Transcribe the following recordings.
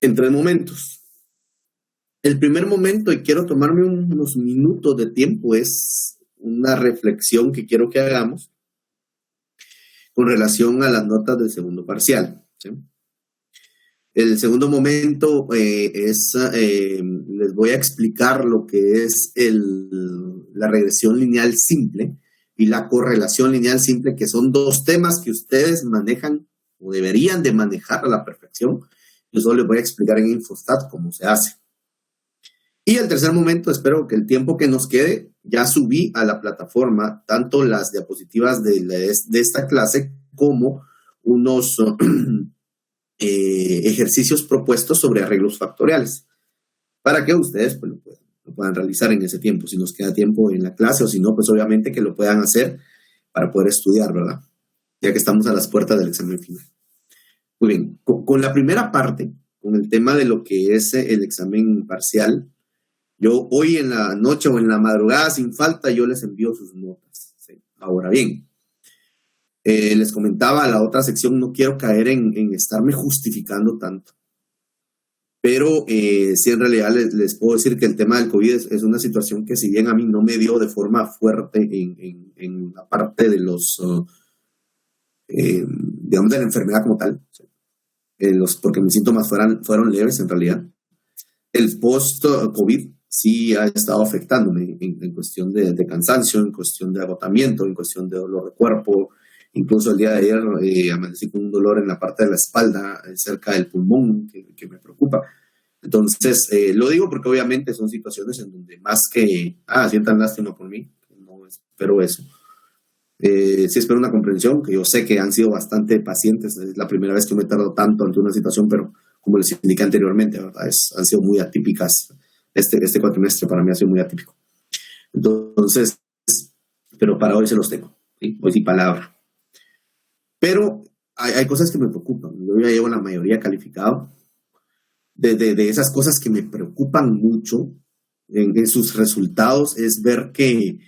en tres momentos. El primer momento, y quiero tomarme unos minutos de tiempo, es una reflexión que quiero que hagamos con relación a las notas del segundo parcial, ¿sí? El segundo momento les voy a explicar lo que es la regresión lineal simple y la correlación lineal simple, que son dos temas que ustedes manejan o deberían de manejar a la perfección. Yo solo les voy a explicar en Infostat cómo se hace. Y el tercer momento, espero que el tiempo que nos quede, ya subí a la plataforma tanto las diapositivas de esta clase como unos ejercicios propuestos sobre arreglos factoriales, para que ustedes pues, lo puedan realizar en ese tiempo, si nos queda tiempo en la clase, o si no, pues obviamente que lo puedan hacer para poder estudiar, ¿verdad? Ya que estamos a las puertas del examen final. Muy bien, con la primera parte, con el tema de lo que es el examen parcial, yo hoy en la noche o en la madrugada, sin falta, yo les envío sus notas, ¿sí? Ahora bien, les comentaba a la otra sección, no quiero caer en estarme justificando tanto. Pero sí, en realidad les puedo decir que el tema del COVID es una situación que, si bien a mí no me dio de forma fuerte en la parte de los, digamos, de la enfermedad como tal, porque mis síntomas fueron leves en realidad, el post-COVID sí ha estado afectándome en cuestión de cansancio, en cuestión de agotamiento, en cuestión de dolor de cuerpo. Incluso el día de ayer amanecí con un dolor en la parte de la espalda, cerca del pulmón, que me preocupa. Entonces, lo digo porque obviamente son situaciones en donde más que, sientan lástima por mí, no espero eso. Sí espero una comprensión, que yo sé que han sido bastante pacientes. Es la primera vez que me he tardado tanto ante una situación, pero como les indiqué anteriormente, ¿verdad? Han sido muy atípicas. Este cuatrimestre para mí ha sido muy atípico. Entonces, pero para hoy se los tengo, ¿sí? Hoy sí palabra. Pero hay cosas que me preocupan. Yo ya llevo la mayoría calificado. De esas cosas que me preocupan mucho en sus resultados es ver que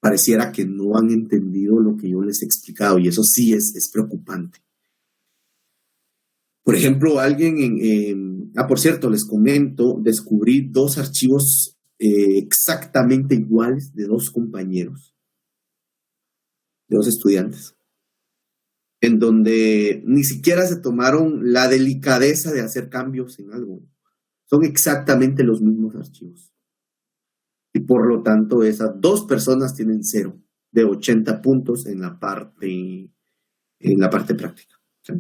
pareciera que no han entendido lo que yo les he explicado, y eso sí es preocupante. Por ejemplo, alguien por cierto, les comento, descubrí dos archivos exactamente iguales de dos compañeros, de dos estudiantes, en donde ni siquiera se tomaron la delicadeza de hacer cambios en algo. Son exactamente los mismos archivos. Y por lo tanto, esas dos personas tienen 0 de 80 puntos en la parte práctica, ¿sí?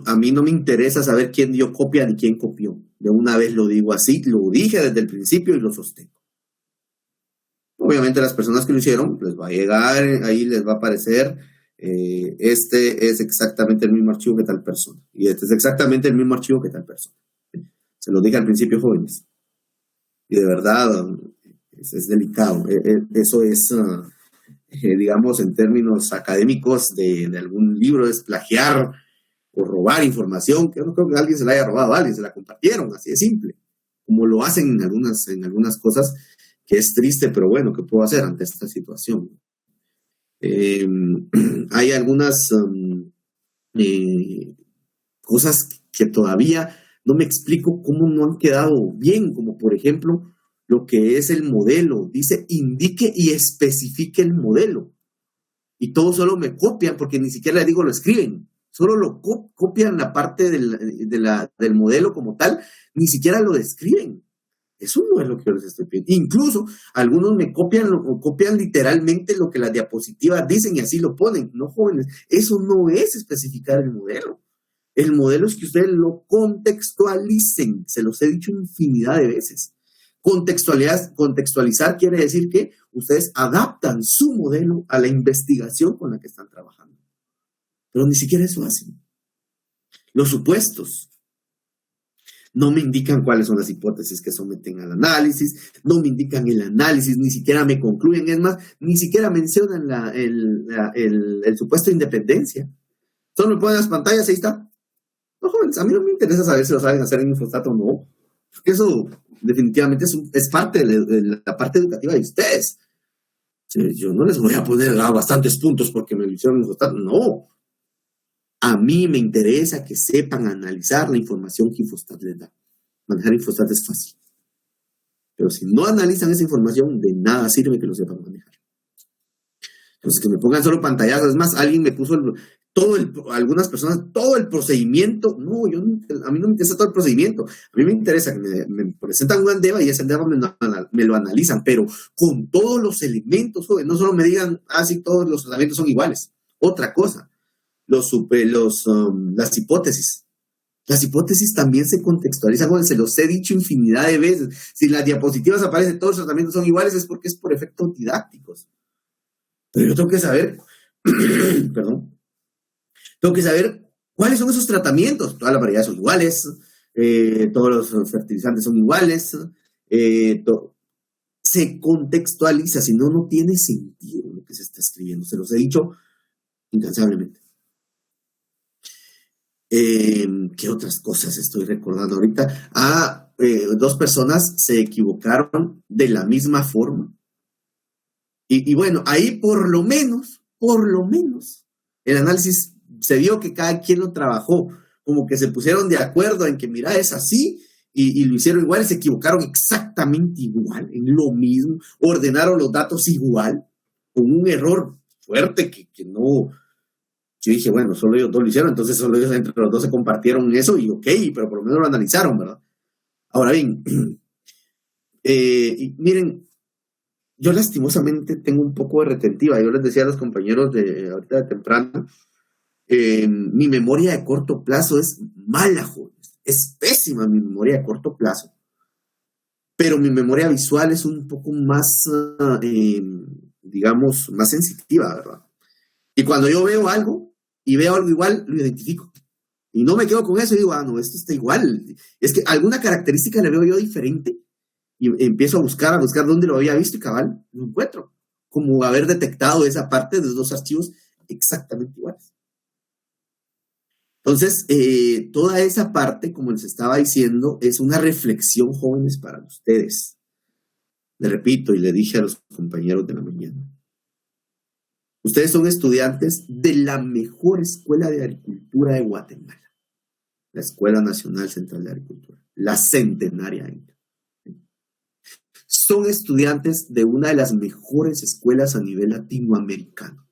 A mí no me interesa saber quién dio copia ni quién copió. De una vez lo digo así, lo dije desde el principio y lo sostengo. Obviamente las personas que lo hicieron, les va a llegar, ahí les va a aparecer, este es exactamente el mismo archivo que tal persona, y este es exactamente el mismo archivo que tal persona. Se lo dije al principio, jóvenes. Y de verdad, es delicado. Eso es, digamos, en términos académicos de algún libro, es plagiar o robar información, que yo no creo que alguien se la haya robado a alguien, se la compartieron, así de simple, como lo hacen en algunas cosas, que es triste, pero bueno, ¿qué puedo hacer ante esta situación? Hay algunas cosas que todavía no me explico cómo no han quedado bien, como por ejemplo lo que es el modelo. Dice, indique y especifique el modelo. Y todos solo me copian, porque ni siquiera les digo lo escriben. Solo lo copian la parte del modelo como tal, ni siquiera lo describen. Eso no es lo que yo les estoy pidiendo. Incluso algunos me copian literalmente lo que las diapositivas dicen y así lo ponen. No, jóvenes, eso no es especificar el modelo. El modelo es que ustedes lo contextualicen. Se los he dicho infinidad de veces. Contextualizar quiere decir que ustedes adaptan su modelo a la investigación con la que están trabajando. Pero ni siquiera eso hacen. Los supuestos no me indican cuáles son las hipótesis que someten al análisis, no me indican el análisis, ni siquiera me concluyen. Es más, ni siquiera mencionan el supuesto de independencia. Solo me ponen las pantallas y ahí está. No, jóvenes, a mí no me interesa saber si lo saben hacer en Infostat o no. Porque eso definitivamente es parte de la parte educativa de ustedes. Yo no les voy a poner bastantes puntos porque me lo hicieron en Infostat. No. A mí me interesa que sepan analizar la información que Infostat les da. Manejar Infostat es fácil. Pero si no analizan esa información, de nada sirve que lo sepan manejar. Entonces, que me pongan solo pantallazos. Es más, alguien me puso algunas personas, todo el procedimiento. No, a mí no me interesa todo el procedimiento. A mí me interesa que me presentan un ANDEVA y ese ANDEVA me lo analizan, pero con todos los elementos, joven. No solo me digan, sí, todos los tratamientos son iguales. Otra cosa, las hipótesis. Las hipótesis también se contextualizan, joven, se los he dicho infinidad de veces. Si en las diapositivas aparece todos los tratamientos son iguales, es porque es por efectos didácticos. Pero yo tengo que saber, perdón, tengo que saber cuáles son esos tratamientos. Todas las variedades son iguales, todos los fertilizantes son iguales, se contextualiza, si no, no tiene sentido lo que se está escribiendo. Se los he dicho incansablemente. ¿Qué otras cosas estoy recordando ahorita? 2 personas se equivocaron de la misma forma. Y bueno, ahí por lo menos, el análisis se vio que cada quien lo trabajó, como que se pusieron de acuerdo en que, mira, es así, y lo hicieron igual, y se equivocaron exactamente igual, en lo mismo, ordenaron los datos igual, con un error fuerte que no. Yo dije, bueno, solo ellos 2 lo hicieron, entonces solo ellos entre los 2 se compartieron eso, y ok, pero por lo menos lo analizaron, ¿verdad? Ahora bien, y miren, yo lastimosamente tengo un poco de retentiva. Yo les decía a los compañeros de ahorita de temprano, mi memoria de corto plazo es mala, jóvenes. Es pésima mi memoria de corto plazo. Pero mi memoria visual es un poco más, digamos, más sensitiva, ¿verdad? Y cuando yo veo algo y veo algo igual, lo identifico. Y no me quedo con eso y digo, no, esto está igual. Es que alguna característica le veo yo diferente. Y empiezo a buscar dónde lo había visto y cabal, lo encuentro. Como haber detectado esa parte de los 2 archivos exactamente iguales. Entonces, toda esa parte, como les estaba diciendo, es una reflexión, jóvenes, para ustedes. Le repito y le dije a los compañeros de la mañana. Ustedes son estudiantes de la mejor escuela de agricultura de Guatemala. La Escuela Nacional Central de Agricultura. La centenaria. Son estudiantes de una de las mejores escuelas a nivel latinoamericano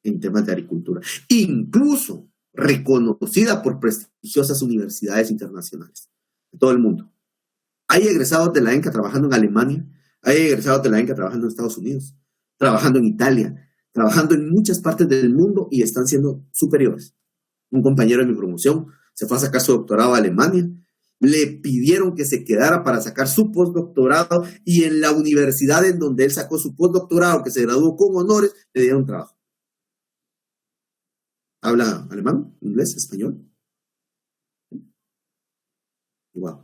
en temas de agricultura, incluso reconocida por prestigiosas universidades internacionales de todo el mundo. Hay egresados de la ENCA trabajando en Alemania, hay egresados de la ENCA trabajando en Estados Unidos, trabajando en Italia, trabajando en muchas partes del mundo y están siendo superiores. Un compañero de mi promoción se fue a sacar su doctorado a Alemania. Le pidieron que se quedara para sacar su postdoctorado y en la universidad en donde él sacó su postdoctorado, que se graduó con honores, le dieron trabajo. ¿Habla alemán, inglés, español? Wow.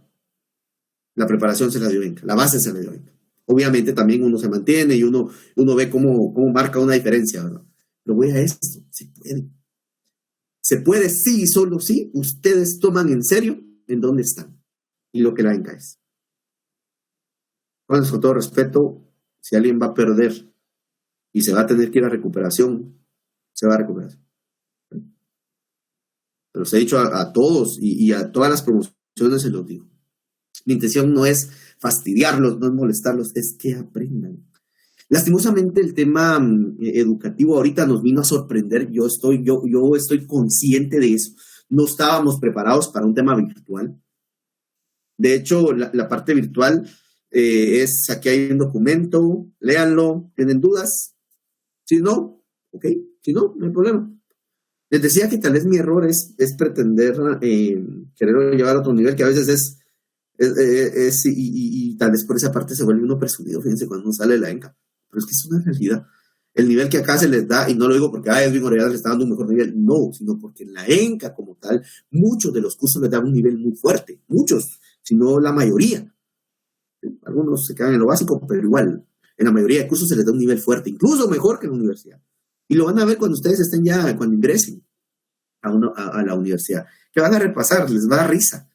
La preparación se la dio ENCA, la base se la dio ENCA. Obviamente también uno se mantiene y uno ve cómo marca una diferencia, ¿verdad? Pero voy a esto, se puede. Se puede, sí y solo sí, ustedes toman en serio en dónde están y lo que la ENCA es. Entonces, con todo respeto, si alguien va a perder y se va a tener que ir a recuperación, se va a recuperar. Pero se ha dicho a todos y a todas las promociones se los digo. Mi intención no es fastidiarlos, no es molestarlos, es que aprendan. Lastimosamente el tema educativo ahorita nos vino a sorprender. Yo estoy consciente de eso. No estábamos preparados para un tema virtual. De hecho, la parte virtual es, aquí hay un documento, léanlo, ¿tienen dudas? Si no, ok, si no, no hay problema. Les decía que tal vez mi error es pretender quererlo llevar a otro nivel, que a veces y tal vez por esa parte se vuelve uno presumido, fíjense, cuando uno sale de la ENCA. Pero es que es una realidad. El nivel que acá se les da, y no lo digo porque Edwin Orellana le está dando un mejor nivel, no, sino porque en la ENCA como tal, muchos de los cursos les dan un nivel muy fuerte, muchos, si no la mayoría. Algunos se quedan en lo básico, pero igual, en la mayoría de cursos se les da un nivel fuerte, incluso mejor que en la universidad. Y lo van a ver cuando ustedes estén ya, cuando ingresen a la universidad, que van a repasar, les va a dar risa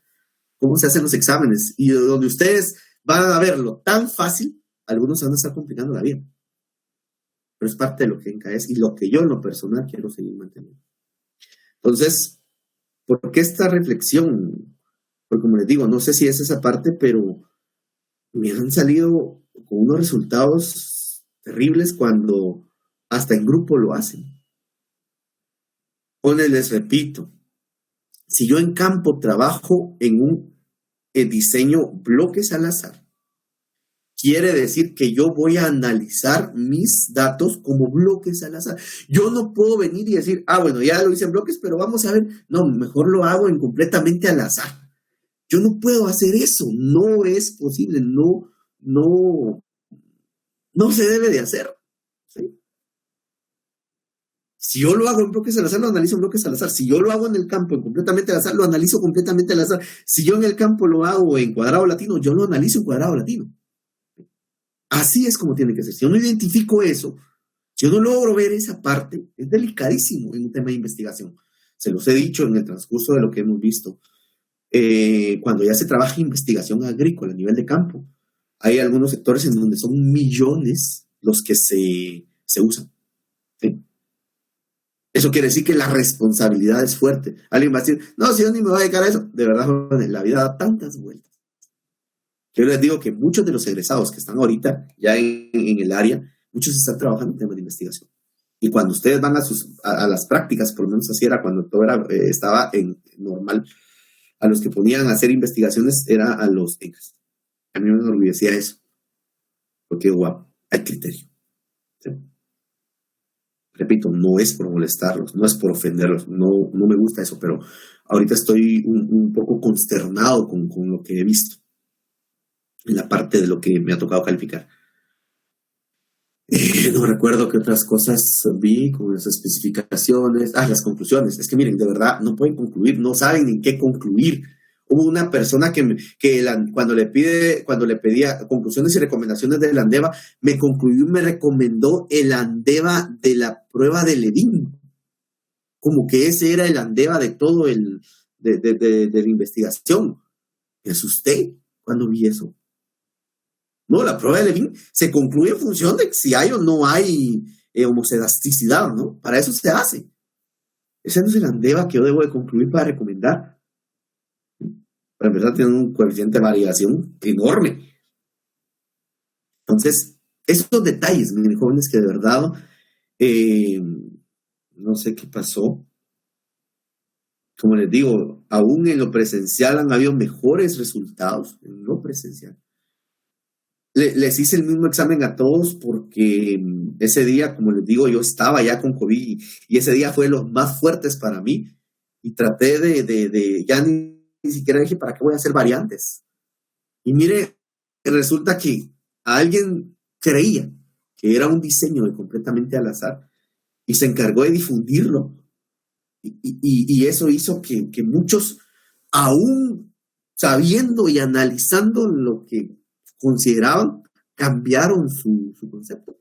cómo se hacen los exámenes, y donde ustedes van a verlo tan fácil, algunos se van a estar complicando la vida. Pero es parte de lo que ENCA es y lo que yo en lo personal quiero seguir manteniendo. Entonces, ¿Por qué esta reflexión? Porque como les digo, no sé si es esa parte, pero me han salido con unos resultados terribles cuando hasta en grupo lo hacen. O les repito, si yo en campo trabajo en un diseño bloques al azar, quiere decir que yo voy a analizar mis datos como bloques al azar. Yo no puedo venir y decir, bueno, ya lo hice en bloques, pero vamos a ver, no, mejor lo hago en completamente al azar. Yo no puedo hacer eso, no es posible, no se debe de hacer. ¿Sí? Si yo lo hago en bloques al azar, lo analizo en bloques al azar. Si yo lo hago en el campo en completamente al azar, lo analizo completamente al azar. Si yo en el campo lo hago en cuadrado latino, yo lo analizo en cuadrado latino. Así es como tiene que ser. Si yo no identifico eso, si yo no logro ver esa parte, es delicadísimo en un tema de investigación. Se los he dicho en el transcurso de lo que hemos visto. Cuando ya se trabaja investigación agrícola a nivel de campo, hay algunos sectores en donde son millones los que se usan. ¿Sí? Eso quiere decir que la responsabilidad es fuerte. Alguien va a decir, no, si yo ni me voy a dedicar a eso. De verdad, la vida da tantas vueltas. Yo les digo que muchos de los egresados que están ahorita ya en el área, muchos están trabajando en temas de investigación. Y cuando ustedes van a las prácticas, por lo menos así era cuando todo estaba en normal, a los que ponían a hacer investigaciones era a los ENCAS. A mí me enorgullecía eso. Porque, hay criterio. ¿Sí? Repito, no es por molestarlos, no es por ofenderlos, no me gusta eso, pero ahorita estoy un poco consternado con lo que he visto en la parte de lo que me ha tocado calificar. No recuerdo qué otras cosas vi con las especificaciones. Las conclusiones. Es que miren, de verdad, no pueden concluir, no saben ni qué concluir. Hubo una persona cuando le pedía conclusiones y recomendaciones del ANDEVA, me concluyó y me recomendó el ANDEVA de la prueba de Levin. Como que ese era el ANDEVA de todo de la investigación. Me asusté cuando vi eso. No, la prueba de Levin se concluye en función de si hay o no hay homocedasticidad, ¿no? Para eso se hace. Ese no es el ANDEVA que yo debo de concluir para recomendar. Para empezar, tiene un coeficiente de variación enorme. Entonces, estos detalles, miren, jóvenes, que de verdad, no sé qué pasó. Como les digo, aún en lo presencial han habido mejores resultados en lo presencial. Les hice el mismo examen a todos porque ese día, como les digo, yo estaba ya con COVID y ese día fue de los más fuertes para mí y traté ya ni siquiera dije, ¿para qué voy a hacer variantes? Y mire, resulta que alguien creía que era un diseño completamente al azar y se encargó de difundirlo. Y eso hizo que muchos, aún sabiendo y analizando lo que consideraban, cambiaron su concepto.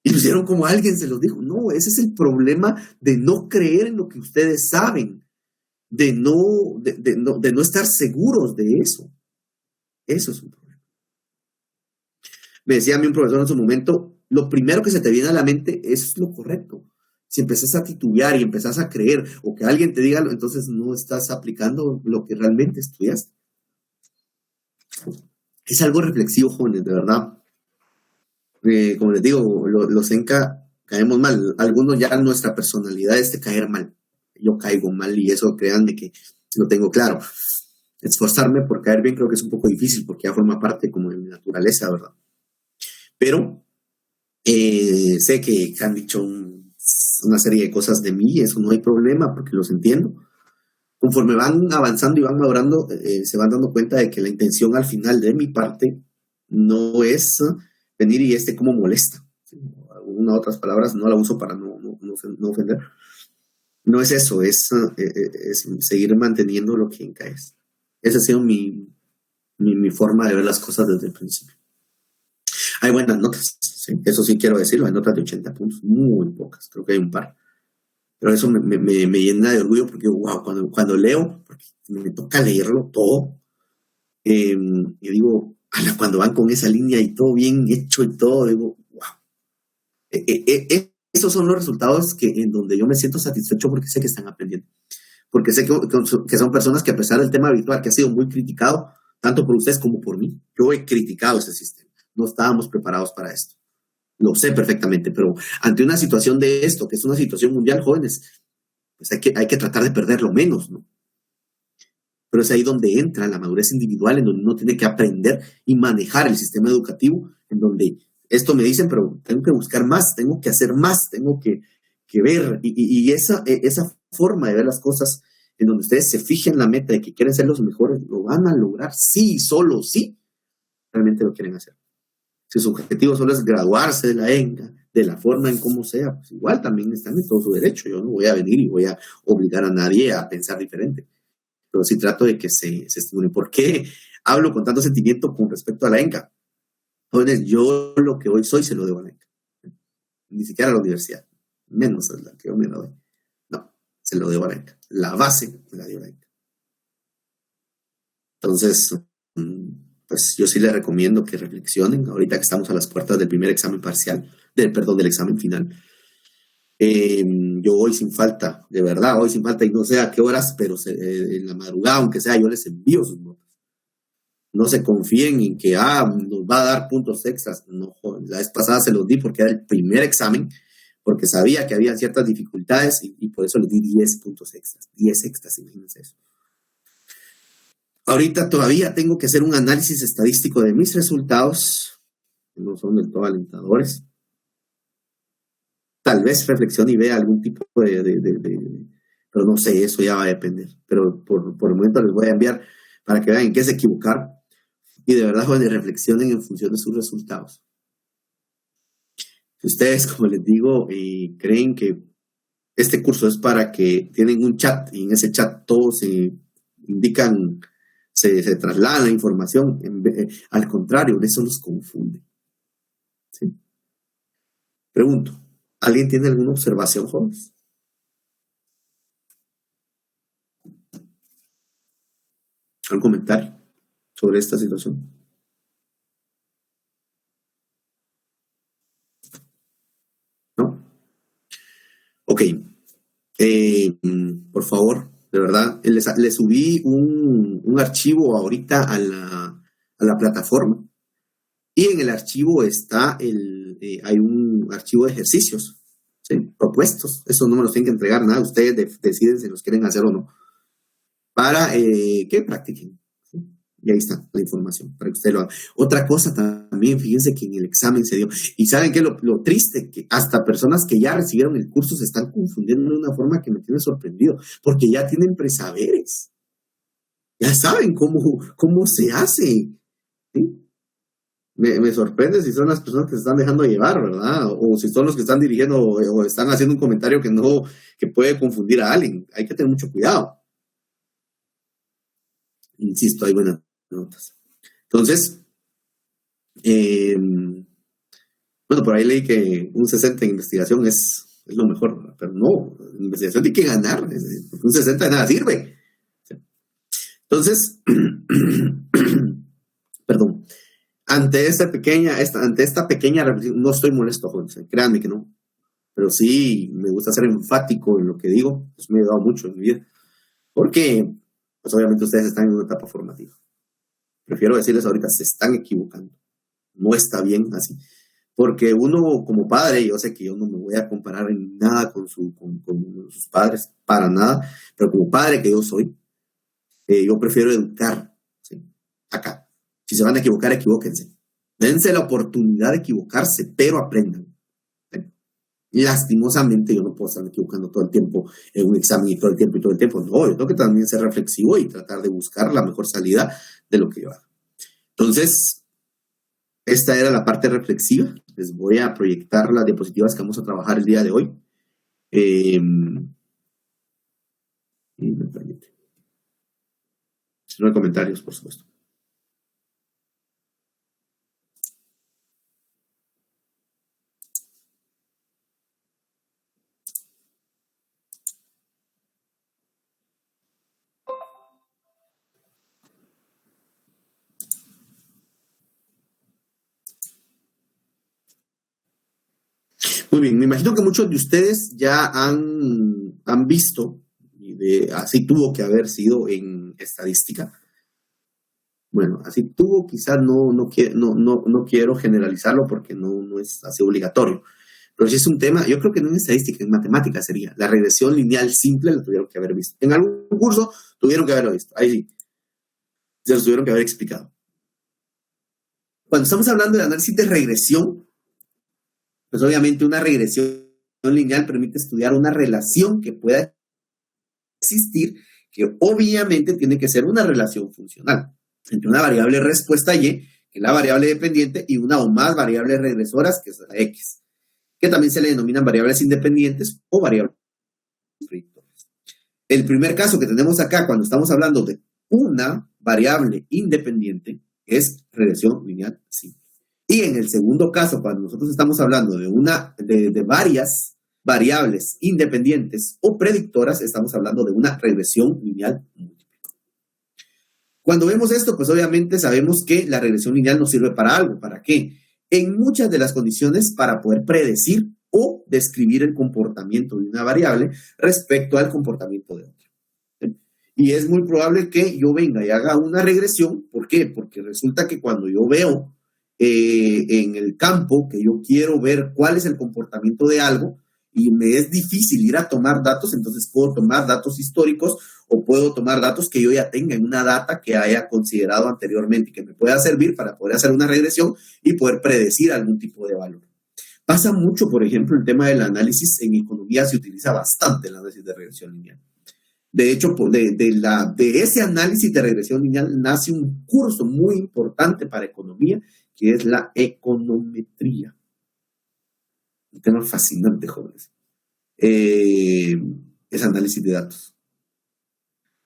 Y lo hicieron como alguien se los dijo. No, ese es el problema de no creer en lo que ustedes saben, de no estar seguros de eso. Eso es un problema. Me decía a mí un profesor en su momento, lo primero que se te viene a la mente es lo correcto. Si empezás a titubear y empezás a creer o que alguien te diga, entonces no estás aplicando lo que realmente estudiaste. Es algo reflexivo, jóvenes, de verdad. Como les digo, los ENCA caemos mal. Algunos ya nuestra personalidad es de caer mal. Yo caigo mal y eso créanme que lo tengo claro. Esforzarme por caer bien creo que es un poco difícil porque ya forma parte como de mi naturaleza, ¿verdad? Pero sé que han dicho una serie de cosas de mí y eso no hay problema porque los entiendo. Conforme van avanzando y van madurando, se van dando cuenta de que la intención al final de mi parte no es venir y como molesta. Una u otras palabras no la uso para no ofender. No es eso, es seguir manteniendo lo que encaes. Esa ha sido mi forma de ver las cosas desde el principio. Hay buenas notas, ¿sí? Eso sí quiero decirlo, hay notas de 80 puntos, muy pocas, creo que hay un par. Pero eso me llena de orgullo porque, cuando leo, porque me toca leerlo todo, yo digo, cuando van con esa línea y todo bien hecho y todo, digo, esos son los resultados en donde yo me siento satisfecho porque sé que están aprendiendo. porque sé que son personas que a pesar del tema virtual que ha sido muy criticado, tanto por ustedes como por mí, yo he criticado ese sistema. No estábamos preparados para esto. Lo sé perfectamente, pero ante una situación de esto, que es una situación mundial, jóvenes, pues hay que tratar de perderlo menos, ¿no? Pero es ahí donde entra la madurez individual, en donde uno tiene que aprender y manejar el sistema educativo, en donde esto me dicen, pero tengo que buscar más, tengo que hacer más, tengo que ver, y esa forma de ver las cosas, en donde ustedes se fijen la meta de que quieren ser los mejores, lo van a lograr, sí, solo sí, realmente lo quieren hacer. Si su objetivo solo es graduarse de la ENGA, de la forma en cómo sea, pues igual también están en todo su derecho. Yo no voy a venir y voy a obligar a nadie a pensar diferente. Pero sí trato de que se estimulen. ¿Por qué hablo con tanto sentimiento con respecto a la ENGA? Jóvenes, yo lo que hoy soy se lo debo a la ENGA. Ni siquiera a la universidad. Menos a la que yo me doy. No, se lo debo a la ENGA. La base me la dio la ENGA. Entonces, pues yo sí les recomiendo que reflexionen, ahorita que estamos a las puertas del primer examen parcial, del examen final. Yo hoy sin falta, de verdad, hoy sin falta, y no sé a qué horas, pero en la madrugada, aunque sea, yo les envío sus notas. No se confíen en que, nos va a dar puntos extras. No, la vez pasada se los di porque era el primer examen, porque sabía que había ciertas dificultades y por eso les di 10 puntos extras. 10 extras, imagínense eso. Ahorita todavía tengo que hacer un análisis estadístico de mis resultados, que no son del todo alentadores. Tal vez reflexione y vea algún tipo pero no sé, eso ya va a depender. Pero por el momento les voy a enviar para que vean en qué se equivocaron y de verdad, jóvenes, reflexionen en función de sus resultados. Si ustedes, como les digo, creen que este curso es para que tienen un chat y en ese chat todos se indican, se traslada la información, al contrario, eso los confunde. ¿Sí? Pregunto, ¿alguien tiene alguna observación, jóvenes? ¿Algún comentario sobre esta situación? ¿No? Ok. Por favor, de verdad, les subí un archivo ahorita a la plataforma y en el archivo hay un archivo de ejercicios, ¿sí? Propuestos. Eso no me los tienen que entregar nada. Ustedes deciden si los quieren hacer o no. Para que practiquen. ¿Sí? Y ahí está la información para que usted lo haga. Otra cosa también, fíjense que en el examen se dio. Y saben que lo triste, que hasta personas que ya recibieron el curso se están confundiendo de una forma que me tiene sorprendido, porque ya tienen presaberes. Ya saben cómo se hace. ¿Sí? Me sorprende si son las personas que se están dejando llevar, ¿verdad? O si son los que están dirigiendo o están haciendo un comentario que puede confundir a alguien. Hay que tener mucho cuidado. Insisto, hay buenas notas. Entonces, bueno, por ahí leí que un 60 en investigación es lo mejor, pero no, en investigación tiene que ganar, porque un 60 de nada sirve. Entonces, perdón, ante esta pequeña reflexión, no estoy molesto, jóvenes, créanme que no, pero sí me gusta ser enfático en lo que digo, pues me ha ayudado mucho en mi vida, porque, pues obviamente ustedes están en una etapa formativa. Prefiero decirles ahorita, se están equivocando, no está bien así. Porque uno como padre, yo sé que yo no me voy a comparar en nada con sus padres, para nada, pero como padre que yo soy, yo prefiero educar, ¿sí? Acá. Si se van a equivocar, equivóquense. Dense la oportunidad de equivocarse, pero aprendan. ¿Sí? Lastimosamente yo no puedo estar equivocando todo el tiempo en un examen y todo el tiempo. No, yo tengo que también ser reflexivo y tratar de buscar la mejor salida de lo que yo hago. Entonces, esta era la parte reflexiva. Les voy a proyectar las diapositivas que vamos a trabajar el día de hoy. Y me permite. Si no hay comentarios, por supuesto. Muy bien, me imagino que muchos de ustedes ya han visto, y así tuvo que haber sido en estadística. Bueno, así tuvo, quizás no quiero generalizarlo porque no es así obligatorio. Pero si es un tema, yo creo que no en estadística, en matemáticas sería. La regresión lineal simple la tuvieron que haber visto. En algún curso tuvieron que haberlo visto. Ahí sí, se los tuvieron que haber explicado. Cuando estamos hablando de análisis de regresión, pues obviamente una regresión lineal permite estudiar una relación que pueda existir, que obviamente tiene que ser una relación funcional entre una variable respuesta y, que es la variable dependiente, y una o más variables regresoras, que es la x, que también se le denominan variables independientes o variables predictoras. El primer caso que tenemos acá, cuando estamos hablando de una variable independiente, es regresión lineal simple. Y en el segundo caso, cuando nosotros estamos hablando de varias variables independientes o predictoras, estamos hablando de una regresión lineal múltiple. Cuando vemos esto, pues obviamente sabemos que la regresión lineal nos sirve para algo. ¿Para qué? En muchas de las condiciones para poder predecir o describir el comportamiento de una variable respecto al comportamiento de otra. Y es muy probable que yo venga y haga una regresión. ¿Por qué? Porque resulta que cuando yo veo en el campo que yo quiero ver cuál es el comportamiento de algo y me es difícil ir a tomar datos, entonces puedo tomar datos históricos o puedo tomar datos que yo ya tenga en una data que haya considerado anteriormente y que me pueda servir para poder hacer una regresión y poder predecir algún tipo de valor. Pasa mucho, por ejemplo, el tema del análisis en economía se utiliza bastante el análisis de regresión lineal. De hecho, de ese análisis de regresión lineal nace un curso muy importante para economía, que es la econometría. Un tema fascinante, jóvenes. Es análisis de datos.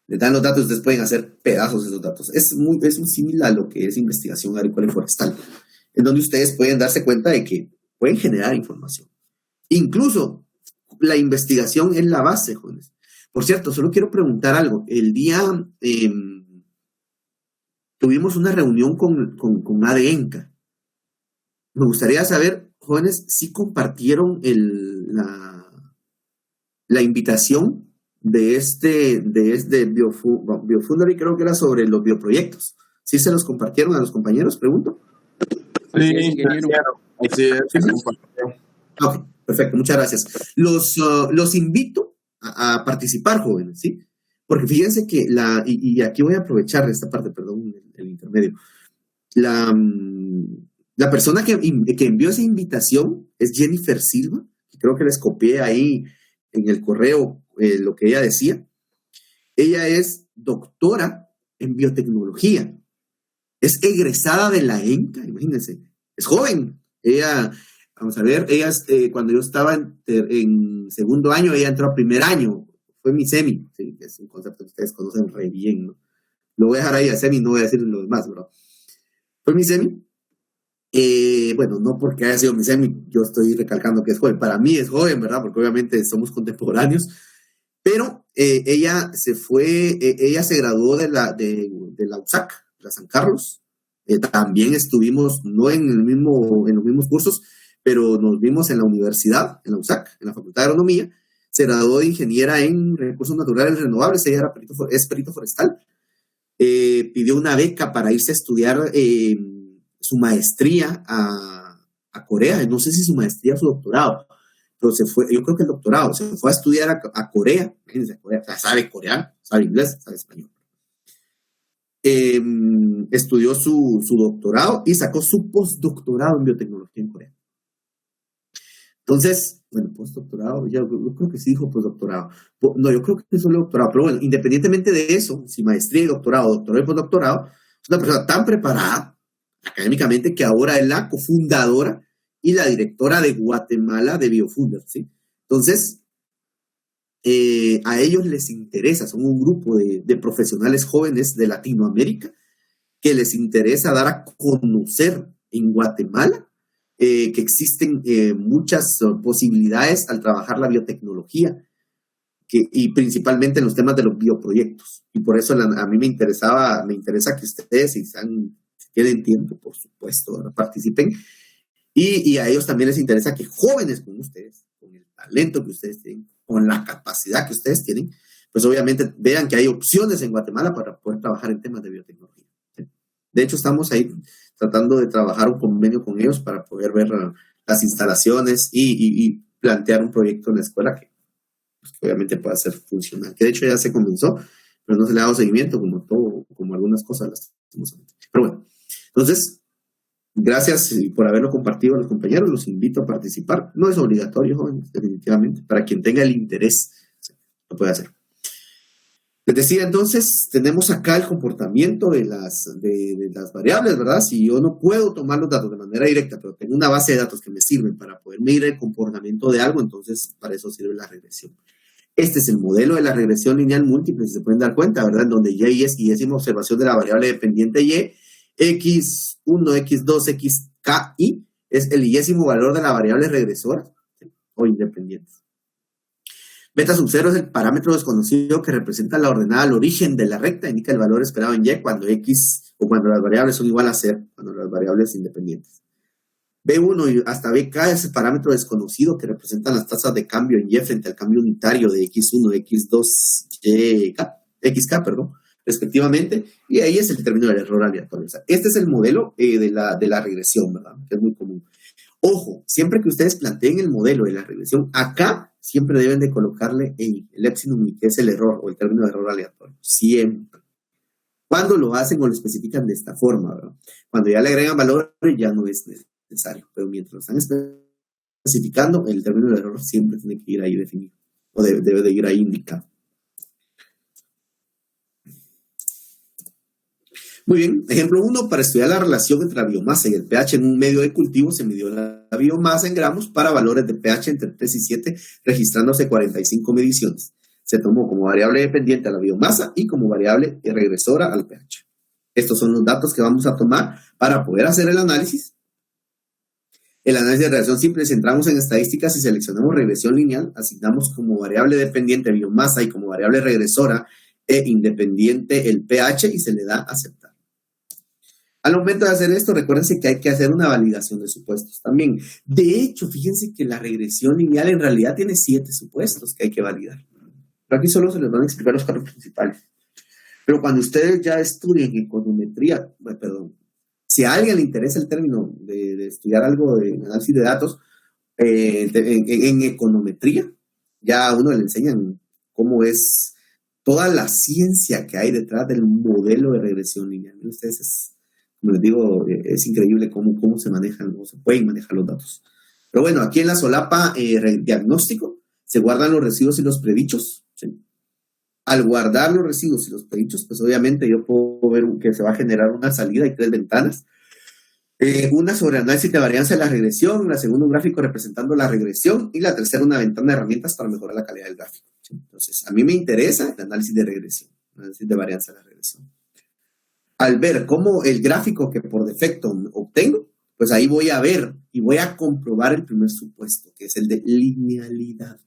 Les dan los datos, ustedes pueden hacer pedazos de esos datos. Es un similar a lo que es investigación agrícola y forestal, en donde ustedes pueden darse cuenta de que pueden generar información. Incluso la investigación es la base, jóvenes. Por cierto, solo quiero preguntar algo. El día tuvimos una reunión con ADENCA. Me gustaría saber, jóvenes, si compartieron la invitación de Biofundary, creo que era sobre los bioproyectos. ¿Sí se los compartieron a los compañeros? Pregunto. Sí, Ok, perfecto, muchas gracias. Los invito a participar, jóvenes, ¿sí? Porque fíjense que y aquí voy a aprovechar esta parte, perdón, el intermedio. La persona que envió esa invitación es Jennifer Silva, que creo que les copié ahí en el correo lo que ella decía. Ella es doctora en biotecnología. Es egresada de la ENCA, imagínense. Es joven. Ella, vamos a ver, cuando yo estaba en segundo año, ella entró a primer año. Fue mi semi, sí, que es un concepto que ustedes conocen re bien, ¿no? Lo voy a dejar ahí a semi, no voy a decir lo demás, bro. Fue mi semi. Bueno, no porque haya sido mi semi, yo estoy recalcando que es joven. Para mí es joven, ¿verdad? Porque obviamente somos contemporáneos. Pero ella se graduó de la USAC, la San Carlos. También estuvimos, no en los mismos cursos, pero nos vimos en la universidad, en la USAC, en la Facultad de Agronomía. Se graduó de ingeniera en recursos naturales renovables. Ella es perito forestal. Pidió una beca para irse a estudiar su maestría a Corea. No sé si su maestría o su doctorado, pero se fue, yo creo que el doctorado, se fue a estudiar a Corea. Imagínense, Corea, o sea, sabe coreano, sabe inglés, sabe español. Estudió su doctorado y sacó su postdoctorado en biotecnología en Corea. Entonces, bueno, postdoctorado, yo creo que sí dijo postdoctorado. No, yo creo que es solo doctorado, pero bueno, independientemente de eso, si maestría y doctorado y postdoctorado, es una persona tan preparada académicamente que ahora es la cofundadora y la directora de Guatemala de Biofunders, ¿sí? Entonces, a ellos les interesa, son un grupo de profesionales jóvenes de Latinoamérica que les interesa dar a conocer en Guatemala que existen muchas posibilidades al trabajar la biotecnología y principalmente en los temas de los bioproyectos. Y por eso a mí me interesa que ustedes, si tienen tiempo, por supuesto, participen. Y a ellos también les interesa que jóvenes como ustedes, con el talento que ustedes tienen, con la capacidad que ustedes tienen, pues obviamente vean que hay opciones en Guatemala para poder trabajar en temas de biotecnología. ¿Sí? De hecho, estamos ahí tratando de trabajar un convenio con ellos para poder ver las instalaciones y plantear un proyecto en la escuela que pues, obviamente pueda ser funcional. Que de hecho ya se comenzó, pero no se le ha dado seguimiento como todo, como algunas cosas lastimosamente. Pero bueno, entonces, gracias por haberlo compartido a los compañeros. Los invito a participar. No es obligatorio, jóvenes, definitivamente. Para quien tenga el interés, lo puede hacer. Les decía, entonces, tenemos acá el comportamiento de las variables, ¿verdad? Si yo no puedo tomar los datos de manera directa, pero tengo una base de datos que me sirven para poder medir el comportamiento de algo, entonces para eso sirve la regresión. Este es el modelo de la regresión lineal múltiple, si se pueden dar cuenta, ¿verdad? En donde y es guillésima observación de la variable dependiente y, x1, x2, xk, y es el guillésimo valor de la variable regresora, ¿sí? O independiente. Beta sub 0 es el parámetro desconocido que representa la ordenada al origen de la recta, indica el valor esperado en y cuando x o cuando las variables son igual a 0, cuando las variables independientes. B1 hasta BK es el parámetro desconocido que representan las tasas de cambio en Y frente al cambio unitario de X1, X2, XK, respectivamente, y ahí es el término del error aleatorio. O sea, este es el modelo de la regresión, ¿verdad? Que es muy común. Ojo, siempre que ustedes planteen el modelo de la regresión, acá siempre deben de colocarle el epsilon, que es el error o el término de error aleatorio. Siempre. Cuando lo hacen o lo especifican de esta forma, ¿verdad? Cuando ya le agregan valor, ya no es necesario. Pero mientras lo están especificando, el término de error siempre tiene que ir ahí definido. O debe de ir ahí indicado. Muy bien, ejemplo 1, para estudiar la relación entre la biomasa y el pH en un medio de cultivo, se midió la biomasa en gramos para valores de pH entre 3 y 7, registrándose 45 mediciones. Se tomó como variable dependiente a la biomasa y como variable regresora al pH. Estos son los datos que vamos a tomar para poder hacer el análisis. El análisis de relación simple, si entramos en estadísticas y seleccionamos regresión lineal, asignamos como variable dependiente biomasa y como variable regresora independiente el pH y se le da aceptar. Al momento de hacer esto, recuérdense que hay que hacer una validación de supuestos también. De hecho, fíjense que la regresión lineal en realidad tiene 7 supuestos que hay que validar. Pero aquí solo se les van a explicar los 4 principales. Pero cuando ustedes ya estudien econometría, si a alguien le interesa el término de estudiar algo de análisis de datos, en econometría, ya a uno le enseñan cómo es toda la ciencia que hay detrás del modelo de regresión lineal. Ustedes como les digo, es increíble cómo se manejan o se pueden manejar los datos. Pero bueno, aquí en la solapa diagnóstico se guardan los residuos y los predichos. ¿Sí? Al guardar los residuos y los predichos, pues obviamente yo puedo ver que se va a generar una salida y 3 ventanas. Una sobre análisis de varianza de la regresión, la segunda un gráfico representando la regresión y la tercera una ventana de herramientas para mejorar la calidad del gráfico. ¿Sí? Entonces, a mí me interesa el análisis de regresión, el análisis de varianza de la regresión. Al ver cómo el gráfico que por defecto obtengo, pues ahí voy a ver y voy a comprobar el primer supuesto, que es el de linealidad.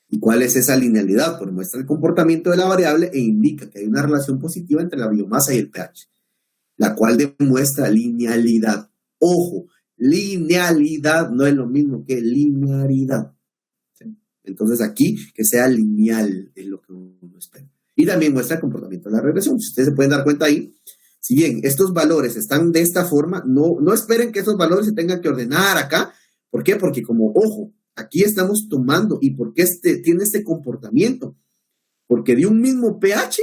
¿Y cuál es esa linealidad? Pues muestra el comportamiento de la variable e indica que hay una relación positiva entre la biomasa y el pH, la cual demuestra linealidad. Ojo, linealidad no es lo mismo que linearidad. ¿Sí? Entonces aquí, que sea lineal es lo que uno espera. Y también muestra el comportamiento de la regresión. Si ustedes se pueden dar cuenta ahí, si bien estos valores están de esta forma, no esperen que esos valores se tengan que ordenar acá. ¿Por qué? Porque como, ojo, aquí estamos tomando, ¿y por qué tiene este comportamiento? Porque de un mismo pH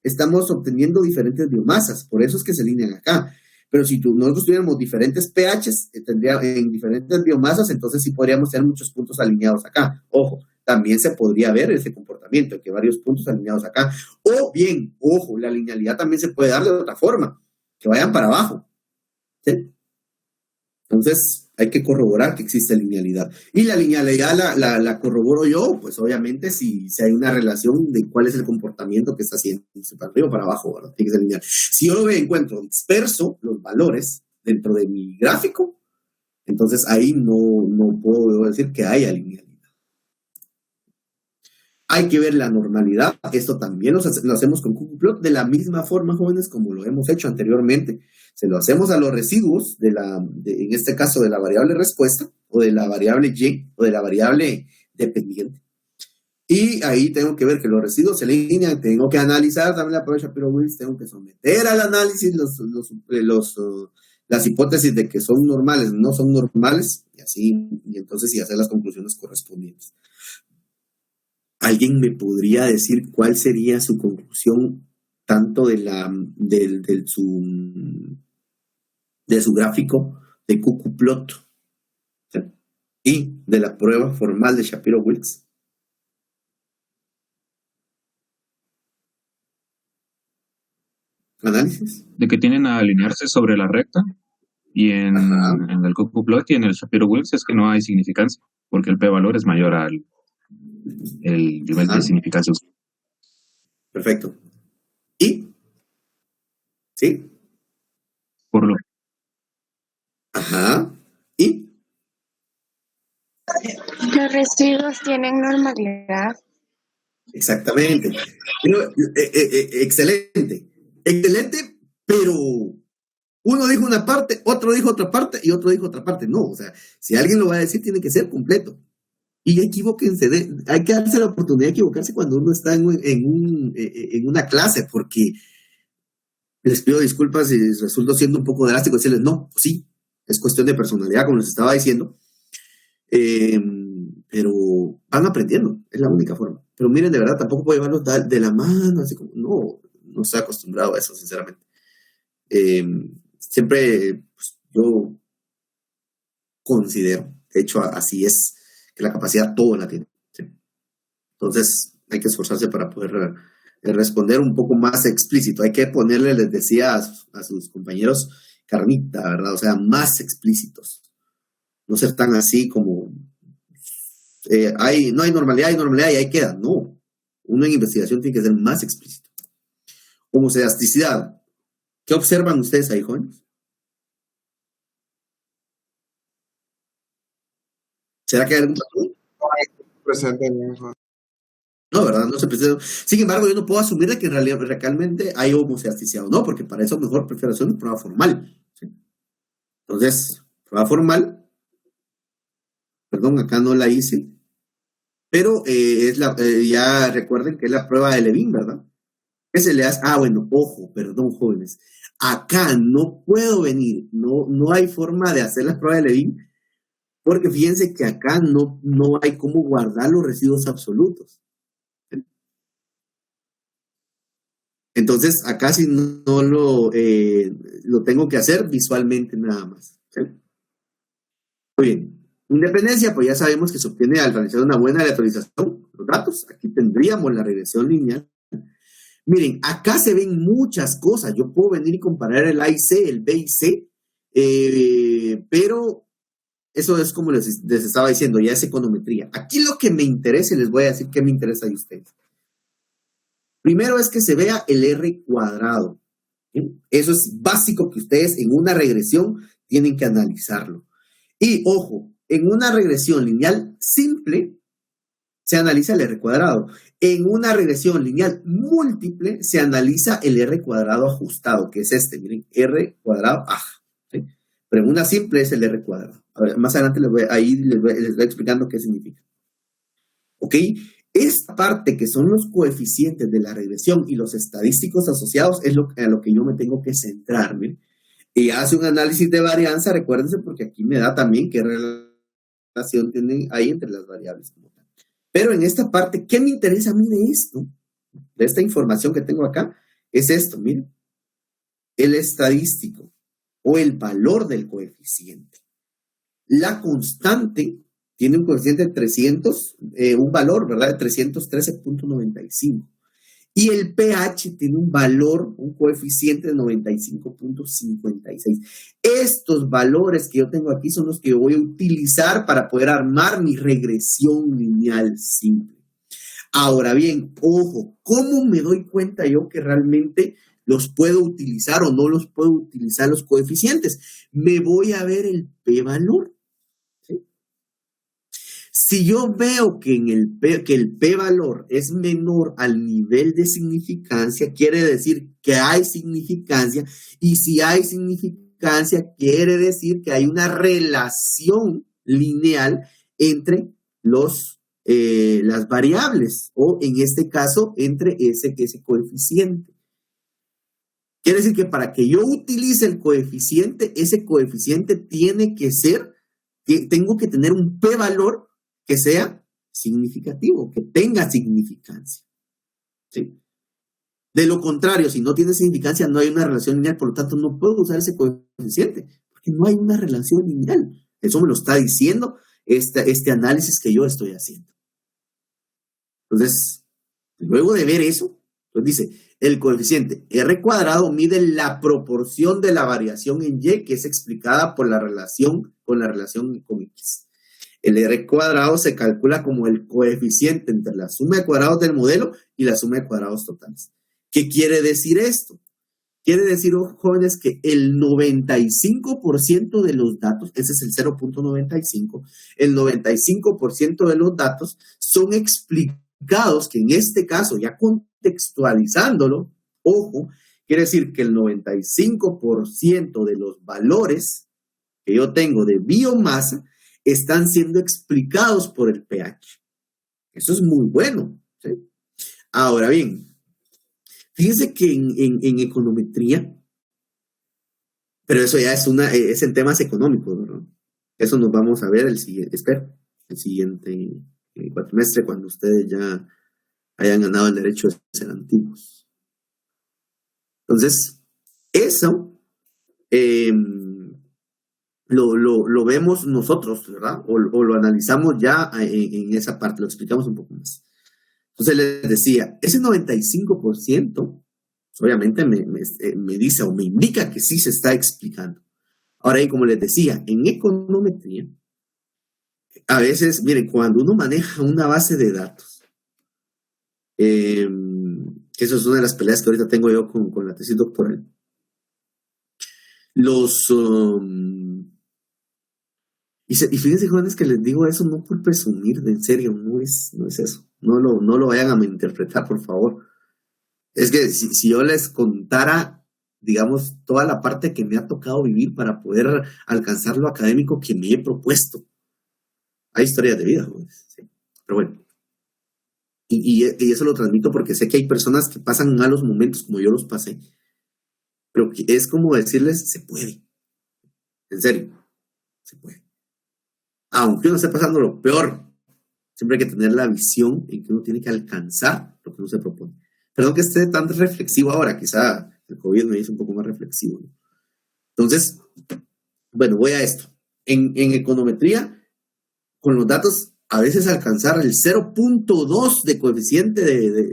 estamos obteniendo diferentes biomasas, por eso es que se alinean acá. Pero si nosotros tuviéramos diferentes pHs, en diferentes biomasas, entonces sí podríamos tener muchos puntos alineados acá. Ojo, también se podría ver ese comportamiento, que varios puntos alineados acá. O bien, ojo, la linealidad también se puede dar de otra forma, que vayan para abajo. ¿Sí? Entonces, hay que corroborar que existe linealidad. Y la linealidad la corroboro yo, pues obviamente si hay una relación de cuál es el comportamiento que está haciendo, para arriba o para abajo, ¿verdad? Tiene que ser lineal. Si yo encuentro disperso los valores dentro de mi gráfico, entonces ahí no puedo decir que haya linealidad. Hay que ver la normalidad. Esto también lo hacemos con ggplot de la misma forma, jóvenes, como lo hemos hecho anteriormente. Se lo hacemos a los residuos, en este caso de la variable respuesta, o de la variable y, o de la variable dependiente. Y ahí tengo que ver que los residuos se alinean, tengo que analizar también la prueba de Shapiro-Wilks, tengo que someter al análisis las hipótesis de que son normales, no son normales, y así, y entonces y hacer las conclusiones correspondientes. ¿Alguien me podría decir cuál sería su conclusión tanto de su gráfico de Cuckoo-Plot y de la prueba formal de Shapiro-Wilks? ¿Análisis? De que tienen a alinearse sobre la recta, y en el Cuckoo-Plot y en el Shapiro-Wilks es que no hay significancia, porque el p-valor es mayor al nivel de significancia. Perfecto. ¿Y? ¿Sí? Por lo. ¿Y? Los residuos tienen normalidad. Exactamente. Pero, excelente. Excelente, pero uno dijo una parte, otro dijo otra parte y otro dijo otra parte. No, o sea, si alguien lo va a decir, tiene que ser completo. Y equivóquense, hay que darse la oportunidad de equivocarse cuando uno está en una clase, porque les pido disculpas si resulto siendo un poco drástico decirles, no, sí, es cuestión de personalidad, como les estaba diciendo, pero van aprendiendo, es la única forma. Pero miren, de verdad, tampoco puedo llevarlos de la mano, así como, no estoy acostumbrado a eso, sinceramente. Siempre pues, yo considero, de hecho así es, que la capacidad todo la tiene. ¿Sí? Entonces hay que esforzarse para poder responder un poco más explícito. Hay que ponerle, les decía a sus compañeros, carnita, ¿verdad? O sea, más explícitos. No ser tan así como, no hay normalidad y ahí queda. No. Uno en investigación tiene que ser más explícito. Homocedasticidad. ¿Qué observan ustedes ahí, jóvenes? ¿Será que hay algún patrón? Presente. No, ¿verdad? No se presenta. Sin embargo, yo no puedo asumir de que realmente hay homocedasticidad o no, porque para eso mejor prefiero hacer una prueba formal. ¿Sí? Entonces, prueba formal. Perdón, acá no la hice. Pero ya recuerden que es la prueba de Levin, ¿verdad? ¿Qué se le hace? Bueno, ojo, perdón, jóvenes. Acá no puedo venir. No hay forma de hacer la prueba de Levin. Porque fíjense que acá no hay cómo guardar los residuos absolutos. Entonces, acá sí no lo tengo que hacer visualmente nada más. ¿Sí? Muy bien. Independencia, pues ya sabemos que se obtiene al realizar una buena aleatorización de los datos. Aquí tendríamos la regresión lineal. Miren, acá se ven muchas cosas. Yo puedo venir y comparar el A y C, el B y C, pero eso es como les estaba diciendo, ya es econometría. Aquí lo que me interesa, y les voy a decir qué me interesa de ustedes. Primero es que se vea el R cuadrado. ¿Sí? Eso es básico que ustedes en una regresión tienen que analizarlo. Y ojo, en una regresión lineal simple se analiza el R cuadrado. En una regresión lineal múltiple se analiza el R cuadrado ajustado, que es este, miren, R cuadrado aj. ¿Sí? Pero en una simple es el R cuadrado. A ver, más adelante les voy explicando qué significa. ¿Ok? Esta parte que son los coeficientes de la regresión y los estadísticos asociados es a lo que yo me tengo que centrar. ¿Miren? Y hace un análisis de varianza, recuérdense, porque aquí me da también qué relación tienen ahí entre las variables. Pero en esta parte, ¿qué me interesa a mí de esto? De esta información que tengo acá, es esto, miren. El estadístico o el valor del coeficiente. La constante tiene un coeficiente de 300, un valor, ¿verdad? De 313.95. Y el pH tiene un valor, un coeficiente de 95.56. Estos valores que yo tengo aquí son los que yo voy a utilizar para poder armar mi regresión lineal simple. Ahora bien, ojo, ¿cómo me doy cuenta yo que realmente los puedo utilizar o no los puedo utilizar los coeficientes? Me voy a ver el p-valor. Si yo veo que el p-valor es menor al nivel de significancia, quiere decir que hay significancia, y si hay significancia, quiere decir que hay una relación lineal entre los las variables, o en este caso, entre ese coeficiente. Quiere decir que para que yo utilice el coeficiente, ese coeficiente tiene que ser, tengo que tener un p-valor que sea significativo, que tenga significancia. ¿Sí? De lo contrario, si no tiene significancia, no hay una relación lineal, por lo tanto no puedo usar ese coeficiente, porque no hay una relación lineal. Eso me lo está diciendo este análisis que yo estoy haciendo. Entonces, luego de ver eso, pues dice, el coeficiente R cuadrado mide la proporción de la variación en Y, que es explicada por la relación con X. El R cuadrado se calcula como el coeficiente entre la suma de cuadrados del modelo y la suma de cuadrados totales. ¿Qué quiere decir esto? Quiere decir, jóvenes, que el 95% de los datos, ese es el 0.95, el 95% de los datos son explicados, que en este caso, ya contextualizándolo, ojo, quiere decir que el 95% de los valores que yo tengo de biomasa están siendo explicados por el pH. Eso es muy bueno, ¿sí? Ahora bien, fíjense que en econometría, pero eso ya es en temas económicos, ¿no? Eso nos vamos a ver el siguiente cuatrimestre, cuando ustedes ya hayan ganado el derecho de ser antiguos. Entonces, eso lo vemos nosotros, ¿verdad? O lo analizamos ya en esa parte, lo explicamos un poco más. Entonces les decía, ese 95% obviamente me dice o me indica que sí se está explicando. Ahora, y como les decía, en econometría, a veces, miren, cuando uno maneja una base de datos, que eso es una de las peleas que ahorita tengo yo con la tesis doctoral, y fíjense, jóvenes, que les digo eso no por presumir, en serio, no es eso. No lo vayan a malinterpretar, por favor. Es que si yo les contara, digamos, toda la parte que me ha tocado vivir para poder alcanzar lo académico que me he propuesto. Hay historias de vida, jóvenes, ¿sí? Pero bueno. Y eso lo transmito porque sé que hay personas que pasan malos momentos como yo los pasé. Pero es como decirles, se puede. En serio, se puede. Aunque uno esté pasando lo peor, siempre hay que tener la visión en que uno tiene que alcanzar lo que uno se propone. Perdón que esté tan reflexivo ahora, quizá el COVID me hizo un poco más reflexivo, ¿no? Entonces, bueno, voy a esto. En econometría, con los datos, a veces alcanzar el 0.2 de coeficiente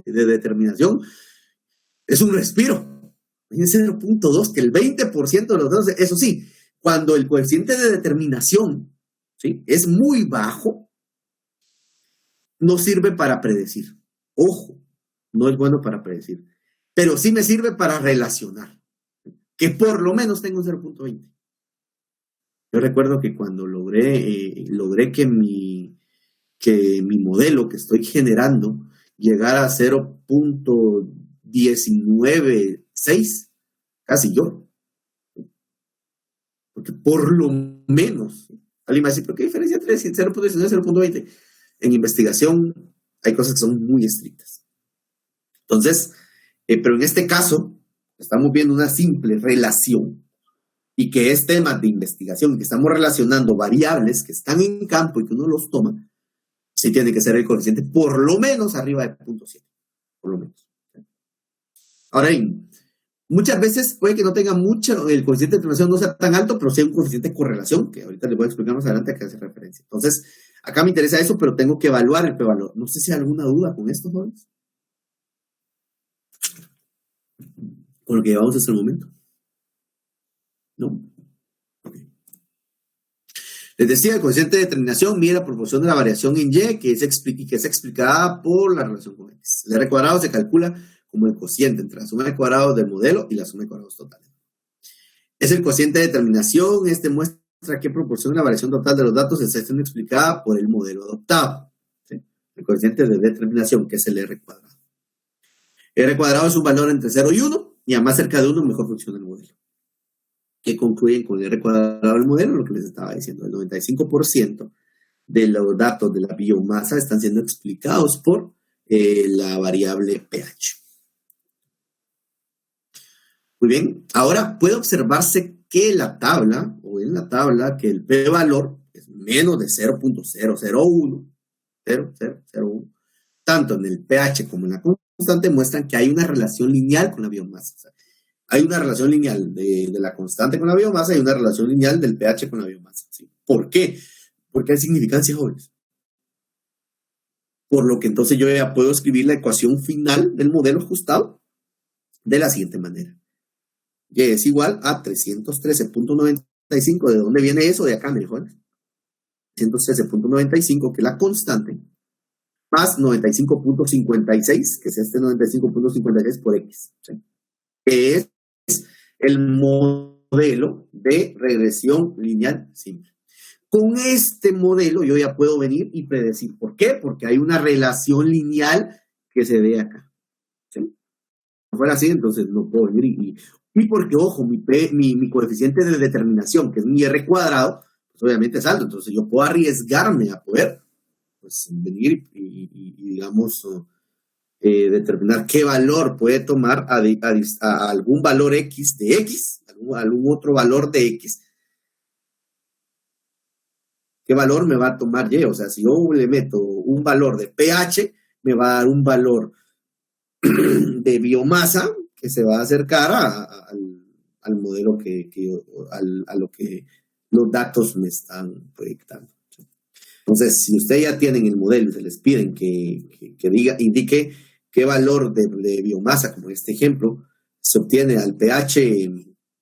de determinación es un respiro. Es 0.2, que el 20% de los datos, eso sí, cuando el coeficiente de determinación, ¿sí?, es muy bajo, no sirve para predecir. Ojo, no es bueno para predecir. Pero sí me sirve para relacionar. Que por lo menos tengo un 0.20. Yo recuerdo que cuando logré que mi modelo que estoy generando llegara a 0.196, casi yo. Porque por lo menos, alguien me dice, ¿pero qué diferencia entre 0.19 y 0.20? En investigación hay cosas que son muy estrictas. Entonces, pero en este caso, estamos viendo una simple relación y que es tema de investigación, que estamos relacionando variables que están en campo y que uno los toma, sí tiene que ser el coeficiente por lo menos arriba de 0.7, por lo menos. Ahora bien, muchas veces puede que no tenga mucho, el coeficiente de determinación no sea tan alto, pero sí hay un coeficiente de correlación, que ahorita les voy a explicar más adelante a qué hace referencia. Entonces, acá me interesa eso, pero tengo que evaluar el p-valor. No sé si hay alguna duda con esto, jóvenes. Con lo que llevamos hasta el momento. ¿No? Okay. Les decía, el coeficiente de determinación mide la proporción de la variación en Y, que es explicada por la relación con X. El R cuadrado se calcula como el cociente entre la suma de cuadrados del modelo y la suma de cuadrados totales. Es el cociente de determinación, muestra qué proporción de la variación total de los datos está siendo explicada por el modelo adoptado. ¿Sí? El cociente de determinación, que es el R cuadrado. R cuadrado es un valor entre 0 y 1, y a más cerca de 1 mejor funciona el modelo. Que concluyen con el R cuadrado del modelo, lo que les estaba diciendo, el 95% de los datos de la biomasa están siendo explicados por la variable pH. Muy bien, ahora puede observarse que en la tabla, que el p-valor es menos de 0.001, tanto en el pH como en la constante muestran que hay una relación lineal con la biomasa. O sea, hay una relación lineal de la constante con la biomasa y una relación lineal del pH con la biomasa. ¿Sí? ¿Por qué? Porque hay significancia, jóvenes. Por lo que entonces yo ya puedo escribir la ecuación final del modelo ajustado de la siguiente manera. Y es igual a 313.95. ¿De dónde viene eso? De acá, jóvenes. 313.95, que es la constante, más 95.56, que es este 95.56 por X, ¿sí? Que es el modelo de regresión lineal simple. Con este modelo yo ya puedo venir y predecir. ¿Por qué? Porque hay una relación lineal que se ve acá. ¿Sí? Si no fuera así, entonces no puedo venir y porque, ojo, mi coeficiente de determinación, que es mi R cuadrado, pues obviamente es alto. Entonces yo puedo arriesgarme a poder pues, venir y digamos, determinar qué valor puede tomar a algún valor X de X, algún otro valor de X. ¿Qué valor me va a tomar Y? O sea, si yo le meto un valor de pH, me va a dar un valor de biomasa que se va a acercar al modelo a lo que los datos me están proyectando. Entonces, si ustedes ya tienen el modelo y se les piden que indique qué valor de biomasa, como en este ejemplo, se obtiene al pH,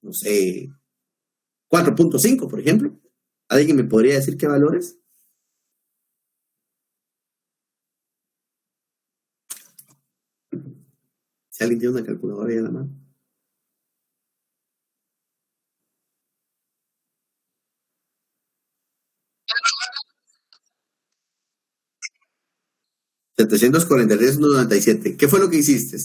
no sé, 4.5, por ejemplo. ¿Alguien me podría decir qué valores? Si alguien tiene una calculadora ahí en la mano. $743.97. ¿Qué fue lo que hiciste?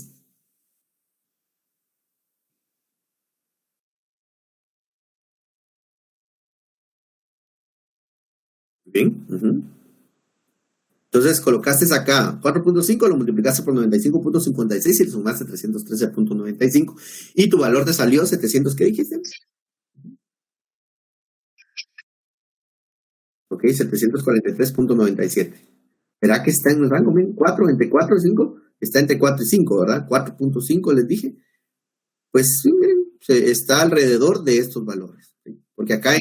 Bien. Entonces colocaste acá 4.5, lo multiplicaste por 95.56 y le sumaste 313.95. Y tu valor te salió 700, ¿qué dijiste? Ok, 743.97. ¿Verá que está en el rango? Bien, 4, entre 4 y 5, está entre 4 y 5, ¿verdad? 4.5 les dije. Pues sí, miren, está alrededor de estos valores. ¿Sí? Porque acá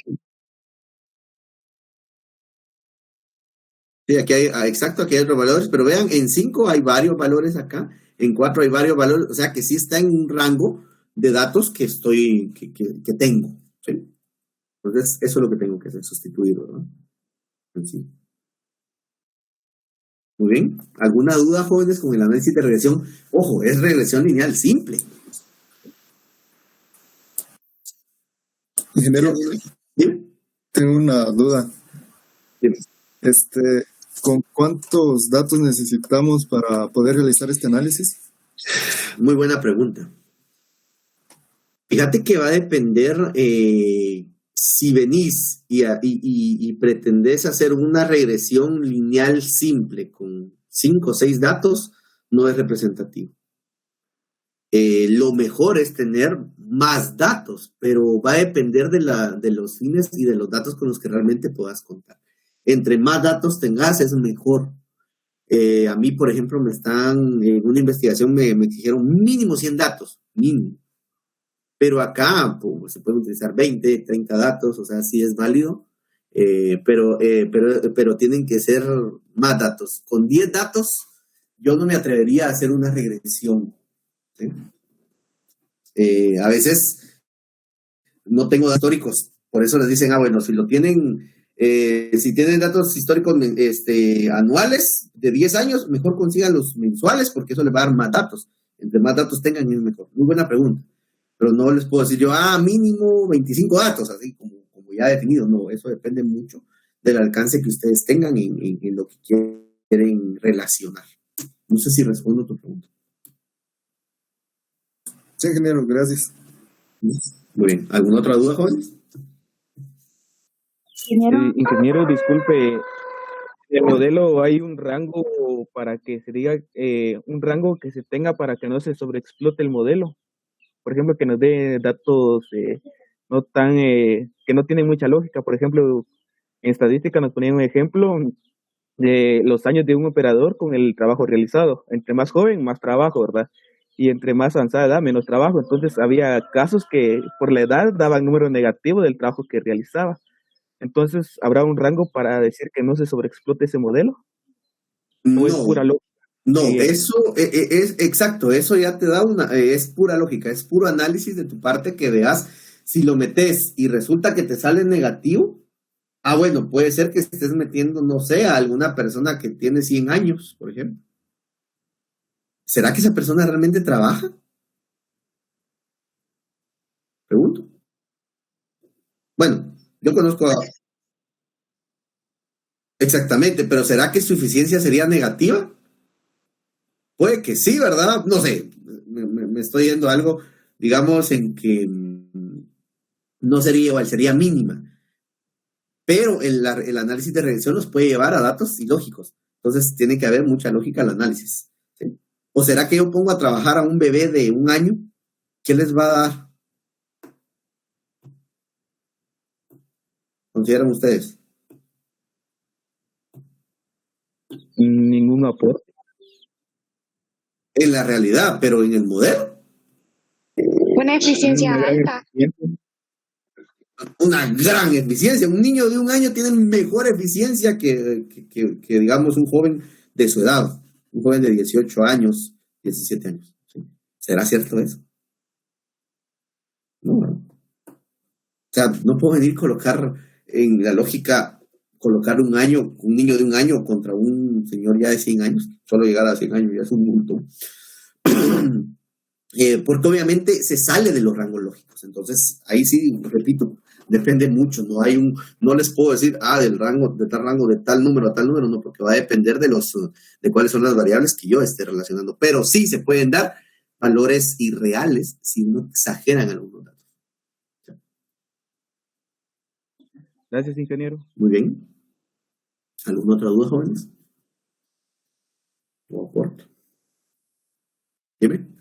sí, aquí hay, exacto, aquí hay otros valores, pero vean, en 5 hay varios valores acá, en 4 hay varios valores, o sea que sí está en un rango de datos que tengo, ¿sí? Entonces, eso es lo que tengo que hacer, sustituirlo, ¿no? Sí. Muy bien. ¿Alguna duda, jóvenes, con el análisis de regresión? Ojo, es regresión lineal simple. Ingeniero, ¿Dime? tengo una duda. Dime. ¿Con cuántos datos necesitamos para poder realizar este análisis? Muy buena pregunta. Fíjate que va a depender si venís y pretendés hacer una regresión lineal simple con 5 o 6 datos, no es representativo. Lo mejor es tener más datos, pero va a depender de los fines y de los datos con los que realmente puedas contar. Entre más datos tengas, es mejor. A mí, por ejemplo, en una investigación me exigieron mínimo 100 datos, mínimo. Pero acá pues, se pueden utilizar 20, 30 datos, o sea, sí es válido, pero tienen que ser más datos. Con 10 datos, yo no me atrevería a hacer una regresión. ¿Sí? A veces no tengo datos históricos, por eso les dicen, bueno, si tienen datos históricos anuales de 10 años, mejor consigan los mensuales porque eso les va a dar más datos. Entre más datos tengan es mejor. Muy buena pregunta. Pero no les puedo decir yo, mínimo 25 datos, así como ya definido. No, eso depende mucho del alcance que ustedes tengan en lo que quieren relacionar. No sé si respondo a tu pregunta. Sí, ingeniero, gracias. Muy bien. ¿Alguna otra duda, jóvenes? Ingeniero, disculpe, el modelo hay un rango para que se diga, un rango que se tenga para que no se sobreexplote el modelo. Por ejemplo, que nos dé datos no tan, que no tienen mucha lógica. Por ejemplo, en estadística nos ponían un ejemplo de los años de un operador con el trabajo realizado. Entre más joven, más trabajo, ¿verdad? Y entre más avanzada edad, menos trabajo. Entonces había casos que por la edad daban número negativo del trabajo que realizaba. Entonces, ¿habrá un rango para decir que no se sobreexplote ese modelo? ¿O es pura lógica? No, eso es exacto, eso ya te da es pura lógica, es puro análisis de tu parte que veas si lo metes y resulta que te sale negativo. Bueno, puede ser que estés metiendo, no sé, a alguna persona que tiene 100 años, por ejemplo. ¿Será que esa persona realmente trabaja? Pregunto. Bueno, yo conozco a... Exactamente, pero ¿será que su eficiencia sería negativa? Puede que sí, ¿verdad? No sé, me estoy yendo a algo, digamos, en que no sería igual, sería mínima. Pero el análisis de regresión nos puede llevar a datos ilógicos. Entonces tiene que haber mucha lógica al análisis. ¿Sí? ¿O será que yo pongo a trabajar a un bebé de 1 año? ¿Qué les va a dar? ¿Consideran ustedes? Ningún aporte. En la realidad, pero en el modelo. Una eficiencia alta. Una gran eficiencia. Un niño de 1 año tiene mejor eficiencia que digamos, un joven de su edad. Un joven de 18 años, 17 años. ¿Sí? ¿Será cierto eso? No. O sea, no puedo venir a colocar en la lógica, colocar un niño de 1 año contra un señor ya de 100 años. Solo llegar a 100 años ya es un bulto. Porque obviamente se sale de los rangos lógicos. Entonces, ahí sí, repito, depende mucho. No les puedo decir, del rango, de tal rango, de tal número a tal número, no, porque va a depender de cuáles son las variables que yo esté relacionando. Pero sí se pueden dar valores irreales si no exageran algunos datos. Gracias, ingeniero. Muy bien. ¿Alguna otra duda, jóvenes? O aporte. Dime.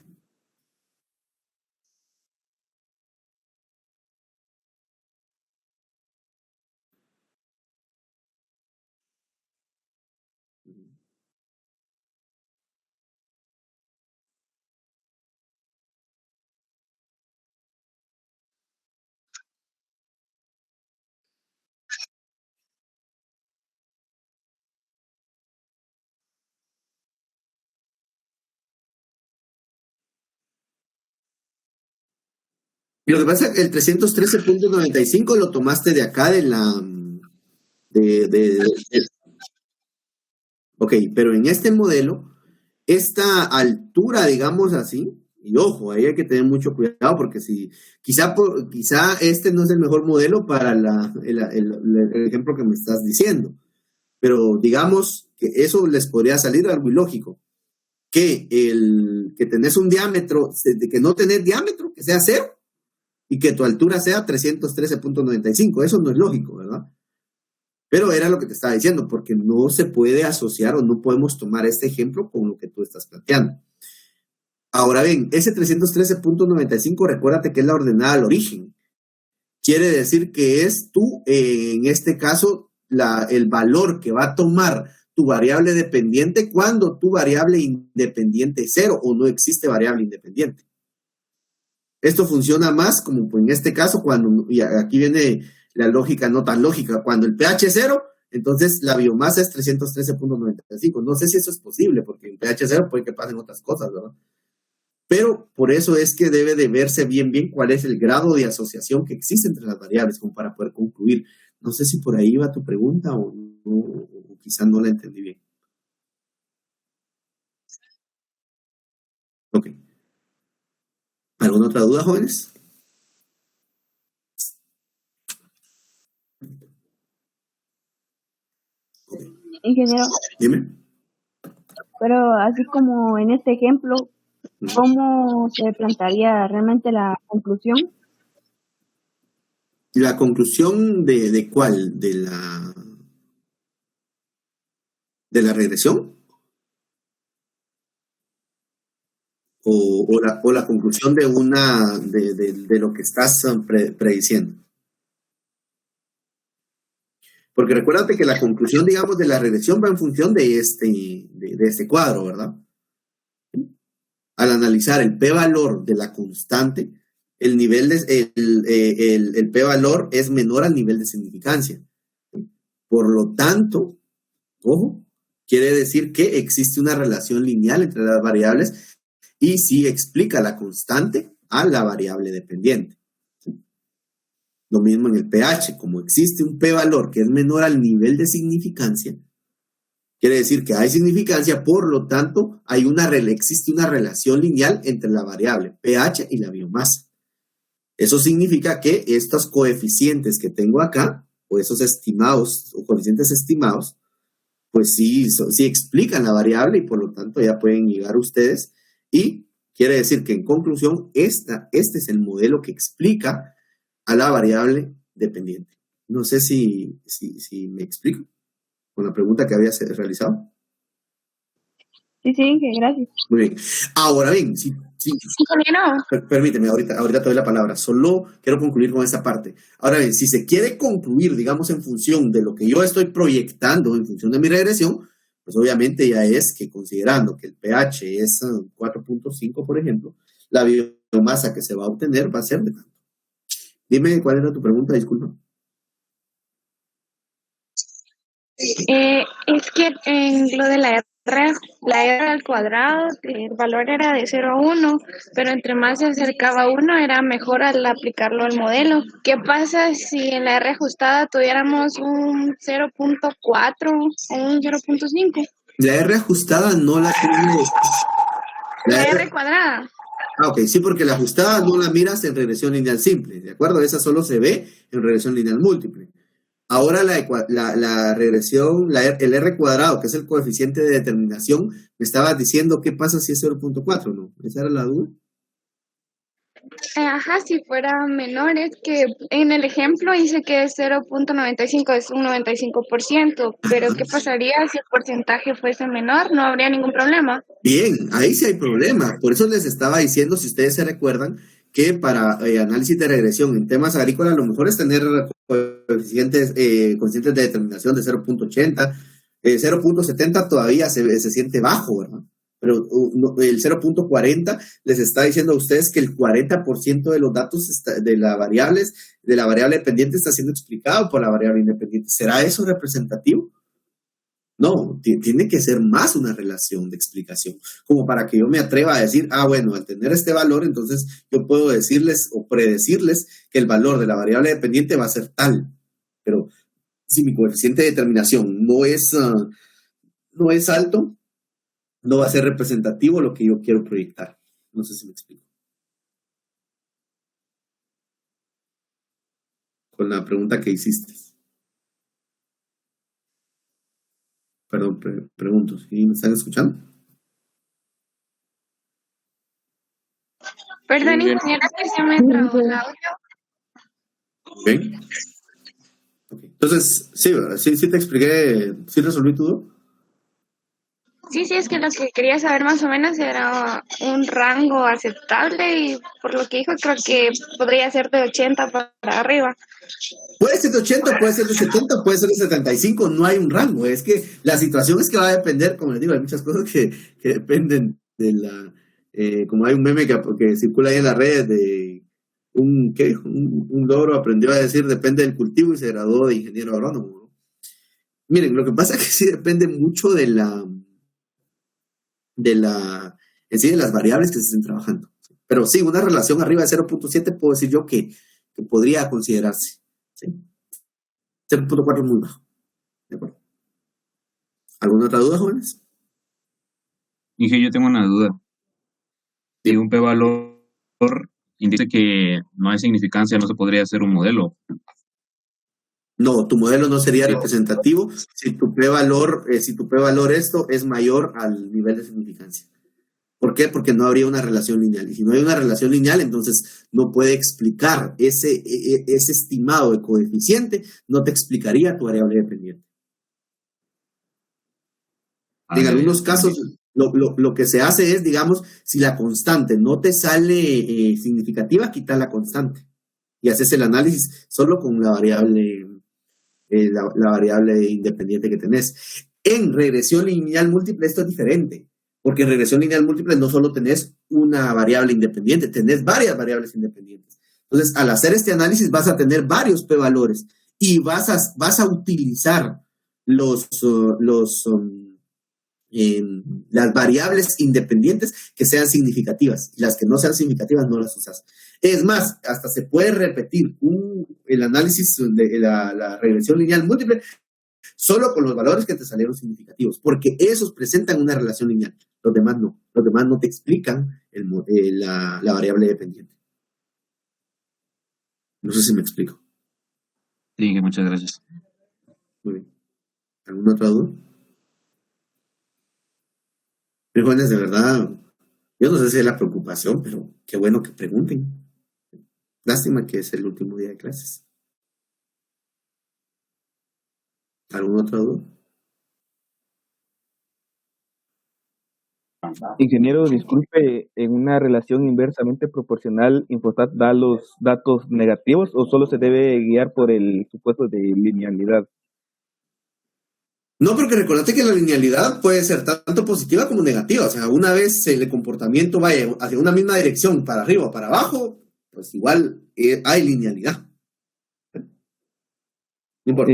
Y lo que pasa es que el 313.95 lo tomaste de acá de la... Ok, pero en este modelo, esta altura, digamos así, y ojo, ahí hay que tener mucho cuidado porque quizá este no es el mejor modelo para el ejemplo que me estás diciendo, pero digamos que eso les podría salir algo ilógico, que tenés un diámetro, de que no tenés diámetro, que sea 0, y que tu altura sea 313.95, eso no es lógico, ¿verdad? Pero era lo que te estaba diciendo, porque no se puede asociar o no podemos tomar este ejemplo con lo que tú estás planteando. Ahora bien, ese 313.95, recuérdate que es la ordenada al origen. Quiere decir que es tú, en este caso, el valor que va a tomar tu variable dependiente cuando tu variable independiente es 0 o no existe variable independiente. Esto funciona más como en este caso, y aquí viene la lógica no tan lógica, cuando el pH es 0, entonces la biomasa es 313.95. No sé si eso es posible, porque en pH 0 puede que pasen otras cosas, ¿verdad? Pero por eso es que debe de verse bien cuál es el grado de asociación que existe entre las variables, como para poder concluir. No sé si por ahí va tu pregunta o quizás no la entendí bien. Ok. ¿Alguna otra duda, jóvenes? Ingeniero. Dime. Pero así como en este ejemplo, ¿cómo se plantearía realmente la conclusión? ¿La conclusión de cuál? De la... de la regresión o la conclusión de lo que estás prediciendo. Porque recuérdate que la conclusión, digamos, de la regresión va en función de este cuadro, ¿verdad? Al analizar el p-valor de la constante, el p-valor es menor al nivel de significancia. Por lo tanto, ojo, quiere decir que existe una relación lineal entre las variables y sí explica la constante a la variable dependiente. Lo mismo en el pH, como existe un p-valor que es menor al nivel de significancia, quiere decir que hay significancia, por lo tanto, existe una relación lineal entre la variable pH y la biomasa. Eso significa que estos coeficientes que tengo acá, o esos estimados, o coeficientes estimados, pues sí explican la variable y por lo tanto ya pueden llegar ustedes. Y quiere decir que en conclusión, este es el modelo que explica a la variable dependiente. No sé si me explico con la pregunta que habías realizado. Sí, gracias. Muy bien. Ahora bien, permíteme, ahorita te doy la palabra. Solo quiero concluir con esa parte. Ahora bien, si se quiere concluir, digamos, en función de lo que yo estoy proyectando, en función de mi regresión, pues obviamente ya es que considerando que el pH es 4.5, por ejemplo, la biomasa que se va a obtener va a ser de tanto. Dime cuál era tu pregunta, disculpa. Es que en lo de la R al cuadrado, el valor era de 0 a 1, pero entre más se acercaba a 1 era mejor al aplicarlo al modelo. ¿Qué pasa si en la R ajustada tuviéramos un 0.4 o un 0.5? La R ajustada no la tiene. La R cuadrada. Ok, sí, porque la ajustada no la miras en regresión lineal simple, ¿de acuerdo? Esa solo se ve en regresión lineal múltiple. Ahora la regresión, el R cuadrado, que es el coeficiente de determinación, me estabas diciendo qué pasa si es 0.4, ¿no? ¿Esa era la duda? Ajá, si fuera menor, es que en el ejemplo dice que es 0.95, es un 95%, pero ¿qué pasaría si el porcentaje fuese menor? No habría ningún problema. Bien, ahí sí hay problema. Por eso les estaba diciendo, si ustedes se recuerdan, que para análisis de regresión en temas agrícolas, lo mejor es tener coeficientes de determinación de 0.80, 0.70 todavía se siente bajo, ¿verdad? Pero el 0.40 les está diciendo a ustedes que el 40% de los datos de la variable dependiente está siendo explicado por la variable independiente. ¿Será eso representativo? No, tiene que ser más una relación de explicación, como para que yo me atreva a decir, bueno, al tener este valor, entonces yo puedo decirles o predecirles que el valor de la variable dependiente va a ser tal. Pero si mi coeficiente de determinación no es alto, no va a ser representativo lo que yo quiero proyectar. No sé si me explico. Con la pregunta que hiciste. Perdón, pregunto, ¿sí me están escuchando? Perdón, ingeniero, que se me trabó el audio. Okay. Entonces, sí te expliqué, sí resolví todo. Sí, es que lo que quería saber más o menos era un rango aceptable y por lo que dijo creo que podría ser de 80 para arriba. Puede ser de 80, puede ser de 70, puede ser de 75, no hay un rango. Es que la situación es que va a depender, como les digo, hay muchas cosas que dependen de la... como hay un meme que circula ahí en las redes de un loro aprendió a decir depende del cultivo y se graduó de ingeniero agrónomo, ¿no? Miren, lo que pasa es que sí depende mucho de las variables que se estén trabajando. Pero sí, una relación arriba de 0.7 puedo decir yo que podría considerarse. ¿Sí? 0.4 es muy bajo. ¿De acuerdo? ¿Alguna otra duda, jóvenes? Dije, yo tengo una duda. Si un p-valor indica que no hay significancia, no se podría hacer un modelo. No, tu modelo no sería representativo si tu p-valor esto es mayor al nivel de significancia. ¿Por qué? Porque no habría una relación lineal. Y si no hay una relación lineal, entonces no puede explicar ese estimado de coeficiente, no te explicaría tu variable dependiente. En algunos casos, lo que se hace es, digamos, si la constante no te sale significativa, quitar la constante y haces el análisis solo con la variable, la variable independiente que tenés. En regresión lineal múltiple esto es diferente, porque en regresión lineal múltiple no solo tenés una variable independiente, tenés varias variables independientes. Entonces, al hacer este análisis vas a tener varios p-valores y vas a utilizar las variables independientes que sean significativas. Las que no sean significativas no las usas. Es más, hasta se puede repetir el análisis de la regresión lineal múltiple solo con los valores que te salieron significativos, porque esos presentan una relación lineal. Los demás no. Los demás no te explican la variable dependiente. No sé si me explico. Sí, muchas gracias. Muy bien. ¿Alguna otra duda? Pero jóvenes, de verdad, yo no sé si es la preocupación, pero qué bueno que pregunten. Lástima que es el último día de clases. ¿Alguna otra duda? Ingeniero, disculpe, ¿en una relación inversamente proporcional, Infostat da los datos negativos o solo se debe guiar por el supuesto de linealidad? No, porque recordate que la linealidad puede ser tanto positiva como negativa. O sea, una vez el comportamiento vaya hacia una misma dirección, para arriba o para abajo, pues igual hay linealidad. No importa.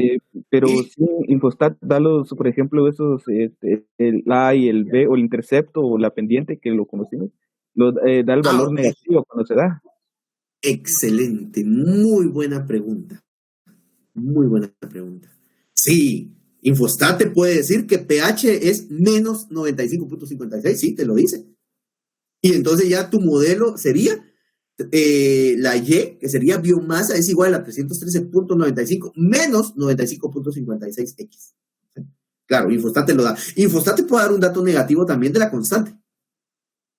Pero si Infostat da los, por ejemplo, esos, el A y el B, o el intercepto, o la pendiente, que lo conocimos, da el valor negativo cuando se da. Excelente, muy buena pregunta. Muy buena pregunta. Sí, Infostat te puede decir que pH es menos 95.56, sí, te lo dice. Y entonces ya tu modelo sería la Y, que sería biomasa, es igual a 313.95 menos 95.56X. Claro, Infostat te lo da. Infostat te puede dar un dato negativo también de la constante.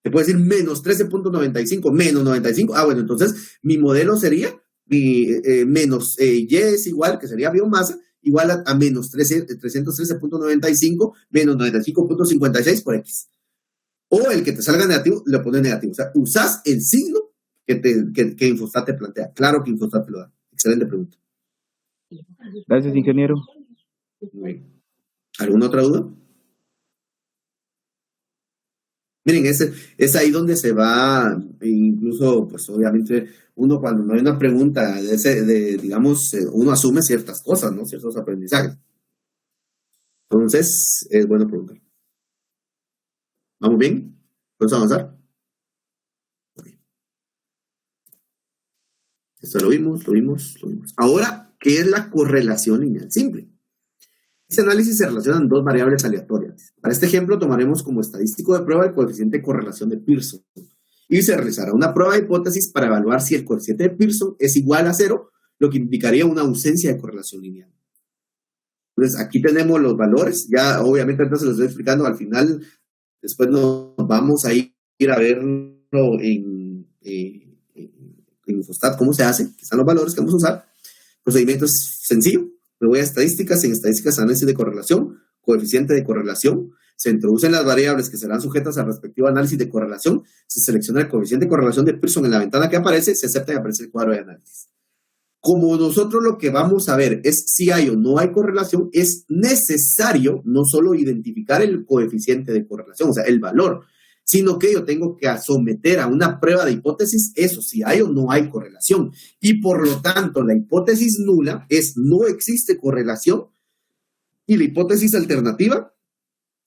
Te puede decir menos 13.95 menos 95. Ah, bueno, entonces mi modelo sería menos Y es igual, que sería biomasa, igual a menos 313.95 menos 95.56 por X. O el que te salga negativo, le pones negativo. O sea, usas el signo que Infostat te plantea. Claro que Infostat te lo da. Excelente pregunta. Gracias, ingeniero. ¿Alguna otra duda? Miren, es ahí donde se va, incluso, pues obviamente, uno cuando no hay una pregunta, digamos, uno asume ciertas cosas, ¿no? Ciertos aprendizajes. Entonces, es bueno preguntar. ¿Vamos bien? ¿Podemos avanzar? Okay. Esto lo vimos. Ahora, ¿qué es la correlación lineal simple? Este análisis se relacionan dos variables aleatorias. Para este ejemplo tomaremos como estadístico de prueba el coeficiente de correlación de Pearson y se realizará una prueba de hipótesis para evaluar si el coeficiente de Pearson es igual a 0, lo que indicaría una ausencia de correlación lineal. Entonces aquí tenemos los valores, ya obviamente ahorita se los estoy explicando al final, después nos vamos a ir a verlo en Infostat, cómo se hace, que están los valores que vamos a usar. El procedimiento es sencillo. Me voy a estadísticas, en estadísticas análisis de correlación, coeficiente de correlación, se introducen las variables que serán sujetas al respectivo análisis de correlación, se selecciona el coeficiente de correlación de Pearson en la ventana que aparece, se acepta y aparece el cuadro de análisis. Como nosotros lo que vamos a ver es si hay o no hay correlación, es necesario no solo identificar el coeficiente de correlación, o sea, el valor, sino que yo tengo que someter a una prueba de hipótesis eso, si hay o no hay correlación. Y por lo tanto, la hipótesis nula es no existe correlación y la hipótesis alternativa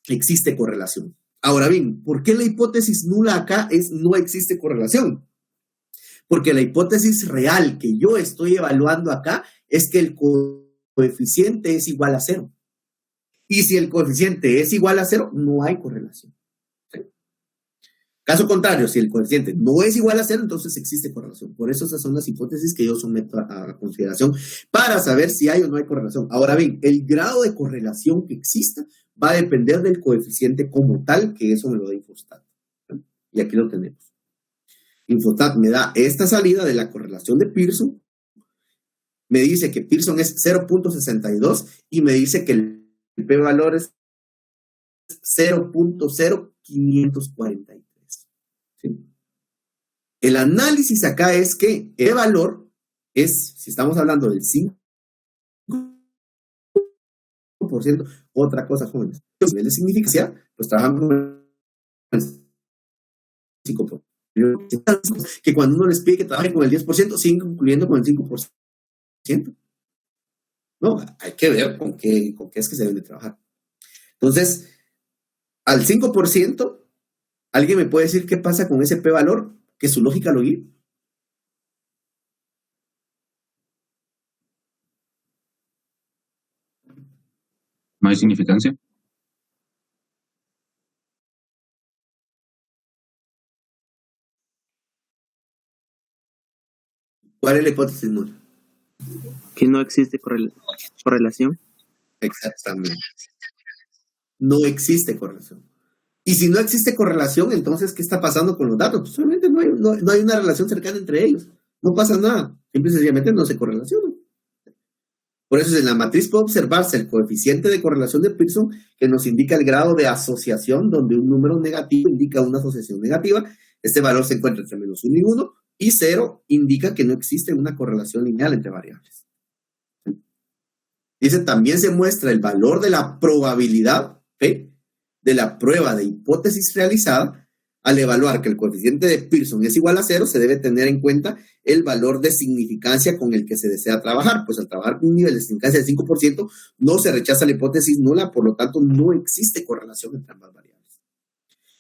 existe correlación. Ahora bien, ¿por qué la hipótesis nula acá es no existe correlación? Porque la hipótesis real que yo estoy evaluando acá es que el coeficiente es igual a 0. Y si el coeficiente es igual a 0, no hay correlación. Caso contrario, si el coeficiente no es igual a 0, entonces existe correlación. Por eso esas son las hipótesis que yo someto a consideración para saber si hay o no hay correlación. Ahora bien, el grado de correlación que exista va a depender del coeficiente como tal, que eso me lo da Infostat. Y aquí lo tenemos. Infostat me da esta salida de la correlación de Pearson. Me dice que Pearson es 0.62 y me dice que el p-valor es 0.0543. ¿Sí? El análisis acá es que el valor es, si estamos hablando del 5%, otra cosa, jóvenes. Los niveles de significancia, los trabajan con el 5%. Que cuando uno les pide que trabajen con el 10%, siguen concluyendo con el 5%. No, hay que ver con qué es que se deben de trabajar. Entonces, al 5%, ¿alguien me puede decir qué pasa con ese p-valor? Que su lógica lo guíe. ¿No hay significancia? ¿Cuál es la hipótesis nula? Que no existe correlación. Exactamente. No existe correlación. Y si no existe correlación, entonces, ¿qué está pasando con los datos? Pues solamente no hay una relación cercana entre ellos. No pasa nada. Simple y sencillamente no se correlacionan. Por eso en la matriz puede observarse el coeficiente de correlación de Pearson, que nos indica el grado de asociación, donde un número negativo indica una asociación negativa. Este valor se encuentra entre menos 1 y 1, y 0 indica que no existe una correlación lineal entre variables. Dice, también se muestra el valor de la probabilidad, ¿sí?, de la prueba de hipótesis realizada. Al evaluar que el coeficiente de Pearson es igual a 0, se debe tener en cuenta el valor de significancia con el que se desea trabajar. Pues al trabajar con un nivel de significancia del 5%, no se rechaza la hipótesis nula, por lo tanto no existe correlación entre ambas variables.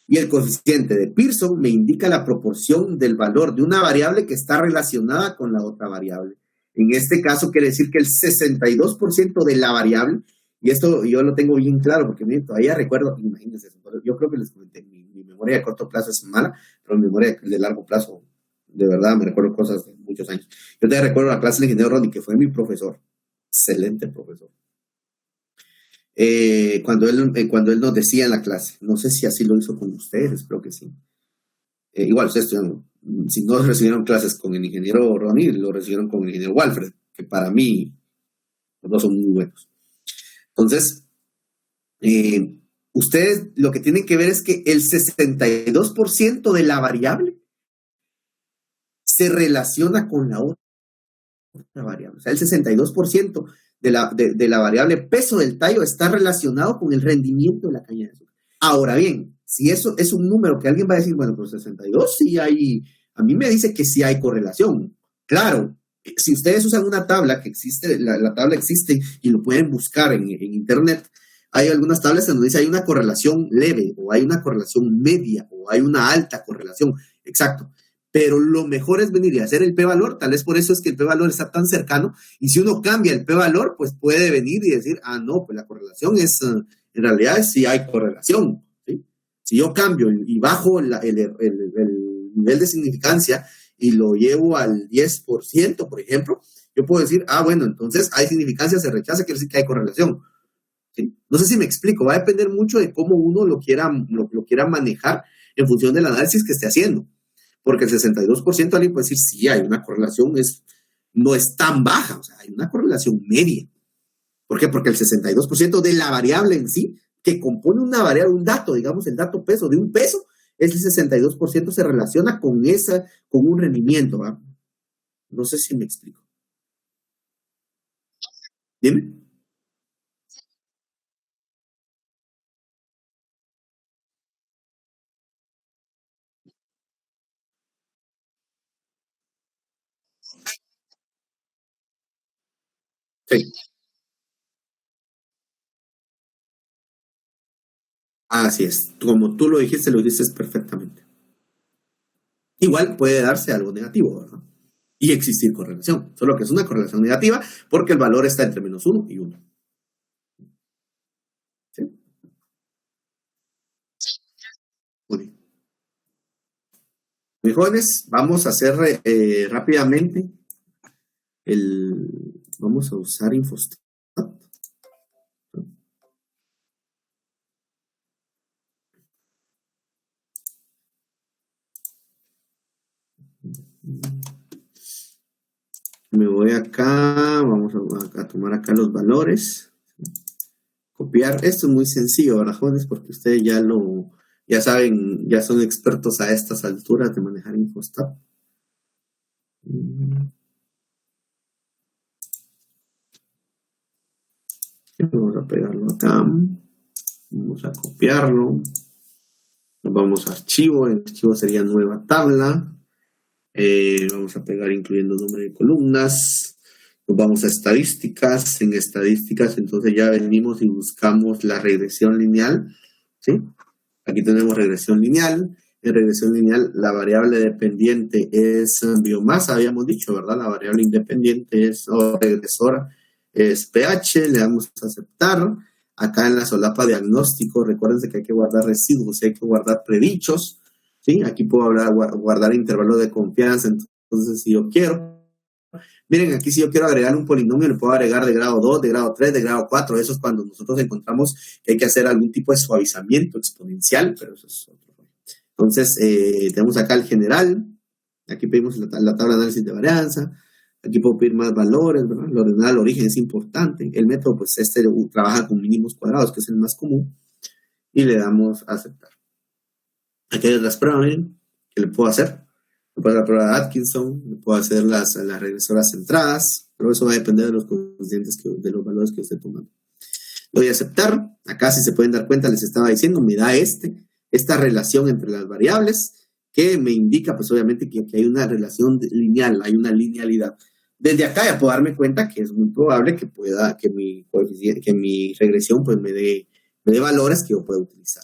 Y el coeficiente de Pearson me indica la proporción del valor de una variable que está relacionada con la otra variable. En este caso quiere decir que el 62% de la variable, y esto yo lo tengo bien claro porque miren, todavía recuerdo, imagínense, yo creo que les comenté, mi memoria de corto plazo es mala, pero mi memoria de largo plazo, de verdad, me recuerdo cosas de muchos años. Yo todavía recuerdo la clase del ingeniero Ronnie, que fue mi profesor, excelente profesor. Cuando él nos decía en la clase, no sé si así lo hizo con ustedes, creo que sí. Igual ustedes estudiaron, si no recibieron clases con el ingeniero Ronnie, lo recibieron con el ingeniero Walfred, que para mí los dos son muy buenos. Entonces, ustedes lo que tienen que ver es que el 62% de la variable se relaciona con la otra variable. O sea, el 62% de la variable peso del tallo está relacionado con el rendimiento de la caña de azúcar. Ahora bien, si eso es un número que alguien va a decir, bueno, pues 62 sí hay, a mí me dice que sí hay correlación. Claro, si ustedes usan una tabla que existe, la tabla existe y lo pueden buscar en internet, hay algunas tablas en donde dice hay una correlación leve, o hay una correlación media, o hay una alta correlación. Exacto. Pero lo mejor es venir y hacer el p-valor, tal vez por eso es que el p-valor está tan cercano, y si uno cambia el p-valor, pues puede venir y decir, no, pues la correlación es, en realidad sí hay correlación, ¿sí? Si yo cambio y bajo el nivel de significancia y lo llevo al 10%, por ejemplo, yo puedo decir, bueno, entonces hay significancia, se rechaza, quiere decir que hay correlación. ¿Sí? No sé si me explico, va a depender mucho de cómo uno lo quiera manejar en función del análisis que esté haciendo. Porque el 62% alguien puede decir, sí, hay una correlación, no es tan baja, o sea, hay una correlación media. ¿Por qué? Porque el 62% de la variable en sí, que compone una variable, un dato, digamos, el dato peso de un peso, ese 62% se relaciona con un rendimiento, ¿va? No sé si me explico. Dime. Sí. Así es. Como tú lo dijiste perfectamente. Igual puede darse algo negativo, ¿verdad? Y existir correlación. Solo que es una correlación negativa porque el valor está entre menos 1 y 1. ¿Sí? Muy bien. Mis jóvenes, vamos a hacer rápidamente vamos a usar Infostat. Me voy acá, vamos a tomar acá los valores. Copiar. Esto es muy sencillo, ¿verdad, jóvenes? Porque ustedes ya saben, ya son expertos a estas alturas de manejar InfoStat. Vamos a pegarlo acá. Vamos a copiarlo. Nos vamos a archivo. El archivo sería nueva tabla. Vamos a pegar incluyendo nombre de columnas. Nos vamos a estadísticas. En estadísticas, entonces ya venimos y buscamos la regresión lineal. ¿Sí? Aquí tenemos regresión lineal. En regresión lineal, la variable dependiente es biomasa, habíamos dicho, ¿verdad? La variable independiente es regresora, es pH. Le damos a aceptar. Acá en la solapa diagnóstico, recuérdense que hay que guardar residuos, hay que guardar predichos. ¿Sí? Aquí puedo guardar intervalos de confianza. Entonces, si yo quiero, miren, aquí si yo quiero agregar un polinomio, le puedo agregar de grado 2, de grado 3, de grado 4. Eso es cuando nosotros encontramos que hay que hacer algún tipo de suavizamiento exponencial, pero eso es otro. Entonces, tenemos acá el general. Aquí pedimos la tabla de análisis de varianza. Aquí puedo pedir más valores, ¿verdad? Lo ordenado al origen es importante. El método, pues, trabaja con mínimos cuadrados, que es el más común. Y le damos a aceptar. Aquí hay otras pruebas, miren, que le puedo hacer. Le puedo hacer la prueba de Atkinson, le puedo hacer las regresoras centradas, pero eso va a depender de los coeficientes, de los valores que esté tomando. Le doy a aceptar. Acá, si se pueden dar cuenta, les estaba diciendo, me da esta relación entre las variables, que me indica, pues, obviamente, que hay una relación lineal, hay una linealidad. Desde acá ya puedo darme cuenta que es muy probable que mi regresión, pues, me dé valores que yo pueda utilizar.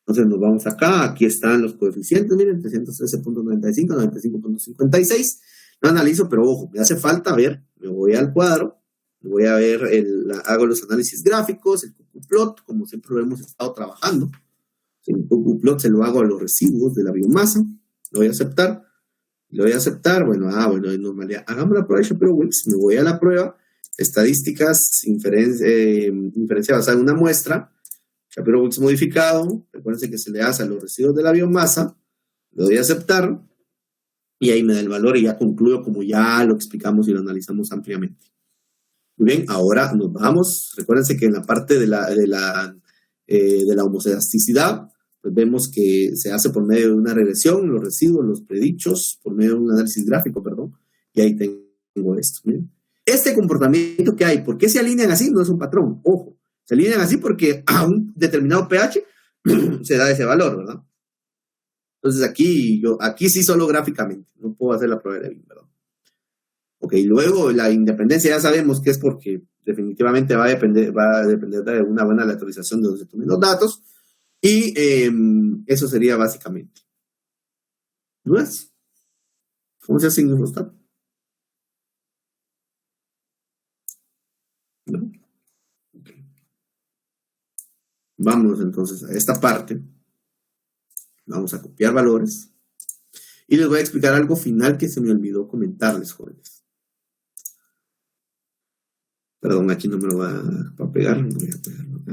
Entonces nos vamos acá, aquí están los coeficientes, miren, 313.95, 95.56, lo analizo, pero ojo, me hace falta ver, me voy al cuadro, voy a ver, hago los análisis gráficos, el cucuplot, como siempre lo hemos estado trabajando. El cucuplot se lo hago a los residuos de la biomasa, lo voy a aceptar, bueno, es normalidad, hagamos la prueba de Shapiro-Wilks, me voy a la prueba, estadísticas, inferencia basada en una muestra, Shapiro-Wilks modificado, recuérdense que se le hace a los residuos de la biomasa, le doy a aceptar, y ahí me da el valor y ya concluyo como ya lo explicamos y lo analizamos ampliamente. Muy bien, ahora nos vamos, recuérdense que en la parte de la homoscedasticidad, pues vemos que se hace por medio de una regresión, los residuos, los predichos, por medio de un análisis gráfico, y ahí tengo esto. Miren. Este comportamiento que hay, ¿por qué se alinean así? No es un patrón, ojo. Se alinean así porque a un determinado pH se da ese valor, ¿verdad? Entonces aquí sí solo gráficamente, no puedo hacer la prueba de Levin, ¿verdad? Ok, luego la independencia ya sabemos que es porque definitivamente va a depender de una buena aleatorización de donde se tomen los datos, y eso sería básicamente. ¿Dudas? ¿Cómo se hace en InfoStat? ¿No? Vamos entonces a esta parte. Vamos a copiar valores. Y les voy a explicar algo final que se me olvidó comentarles, jóvenes. Perdón, aquí no me lo va a pegar. Voy a pegarlo acá.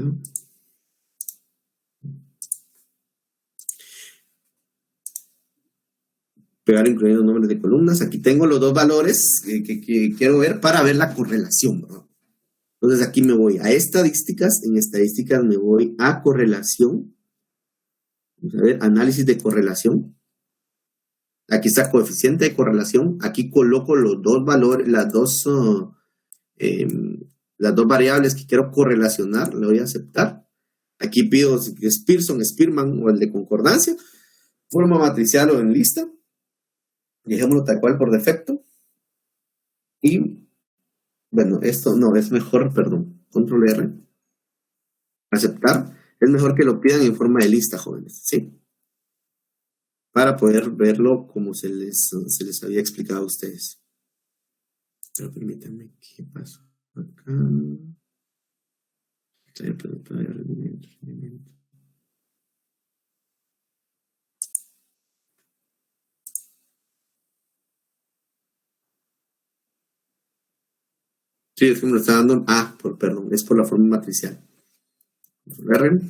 Pegar incluyendo nombres de columnas. Aquí tengo los dos valores que quiero ver para ver la correlación, ¿verdad? Entonces aquí me voy a estadísticas, en estadísticas me voy a correlación, vamos a ver, análisis de correlación, aquí está coeficiente de correlación, aquí coloco los dos valores, las dos variables que quiero correlacionar, le doy a aceptar, aquí pido Pearson, Spearman o el de concordancia, forma matricial o en lista, dejémoslo tal cual por defecto, y bueno, esto no, es mejor, control R, aceptar, es mejor que lo pidan en forma de lista, jóvenes, ¿sí? Para poder verlo como se les había explicado a ustedes. Pero permítanme, ¿qué pasó acá? Sí, es que me lo está dando. Es por la forma matricial. Vamos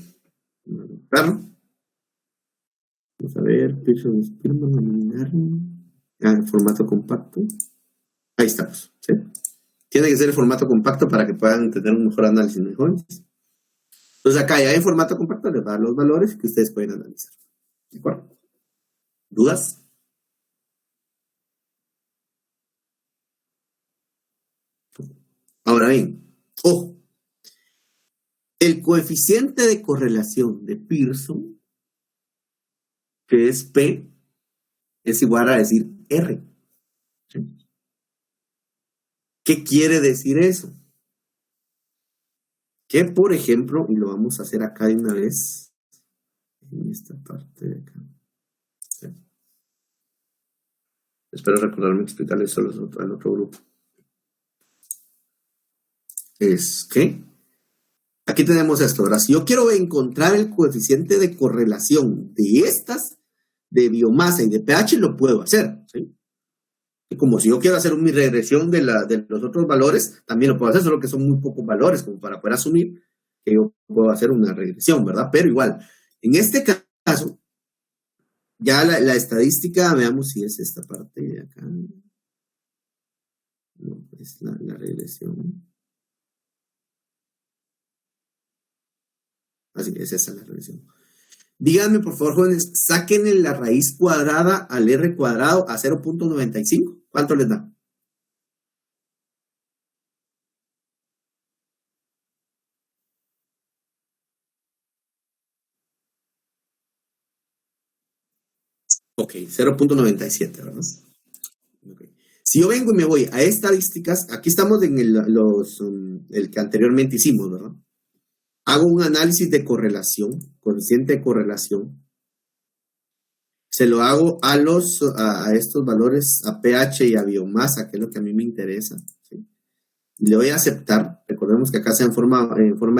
a ver, Pearson, Spearman, eliminar. En formato compacto. Ahí estamos. ¿Sí? Tiene que ser el formato compacto para que puedan tener un mejor análisis. Entonces acá ya en formato compacto les va a dar los valores que ustedes pueden analizar. ¿De acuerdo? ¿Dudas? Ahora bien, ojo, el coeficiente de correlación de Pearson, que es P, es igual a decir R. ¿Sí? ¿Qué quiere decir eso? Que, por ejemplo, y lo vamos a hacer acá de una vez, en esta parte de acá. ¿Sí? Espero recordarme explicarles solo al otro grupo. Es que aquí tenemos esto, ¿verdad? Si yo quiero encontrar el coeficiente de correlación de estas, de biomasa y de pH, lo puedo hacer, ¿sí? Y como si yo quiero hacer mi regresión de los otros valores, también lo puedo hacer, solo que son muy pocos valores como para poder asumir que yo puedo hacer una regresión, ¿verdad? Pero igual, en este caso, ya la estadística, veamos si es esta parte de acá. No, es la regresión. Así que es esa la regresión. Díganme, por favor, jóvenes, saquen la raíz cuadrada al R cuadrado a 0.95. ¿Cuánto les da? Ok, 0.97, ¿verdad? Okay. Si yo vengo y me voy a estadísticas, aquí estamos en el que anteriormente hicimos, ¿verdad? Hago un análisis de correlación, coeficiente de correlación. Se lo hago a estos valores, a pH y a biomasa, que es lo que a mí me interesa. ¿Sí? Le voy a aceptar. Recordemos que acá sea en forma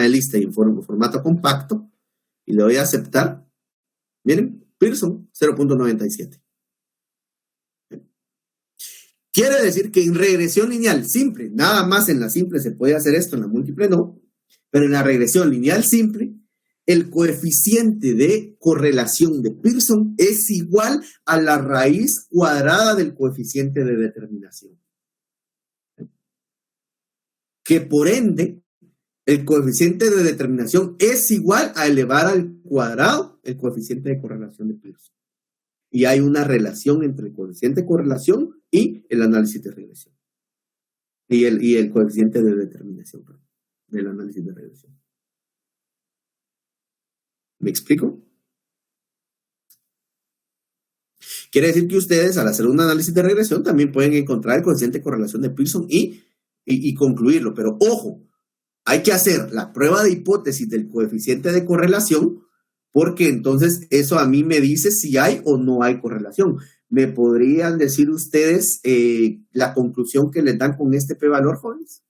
de lista y en formato compacto. Y le voy a aceptar. Miren, Pearson, 0.97. Quiere decir que en regresión lineal simple, nada más en la simple se puede hacer esto, en la múltiple no. Pero en la regresión lineal simple, el coeficiente de correlación de Pearson es igual a la raíz cuadrada del coeficiente de determinación. Que por ende, el coeficiente de determinación es igual a elevar al cuadrado el coeficiente de correlación de Pearson. Y hay una relación entre el coeficiente de correlación y el análisis de regresión. Y el coeficiente de determinación, perdón, del análisis de regresión. ¿Me explico? Quiere decir que ustedes, al hacer un análisis de regresión, también pueden encontrar el coeficiente de correlación de Pearson y concluirlo. Pero ojo, hay que hacer la prueba de hipótesis del coeficiente de correlación, porque entonces eso a mí me dice si hay o no hay correlación. ¿Me podrían decir ustedes la conclusión que les dan con este p-valor, jóvenes?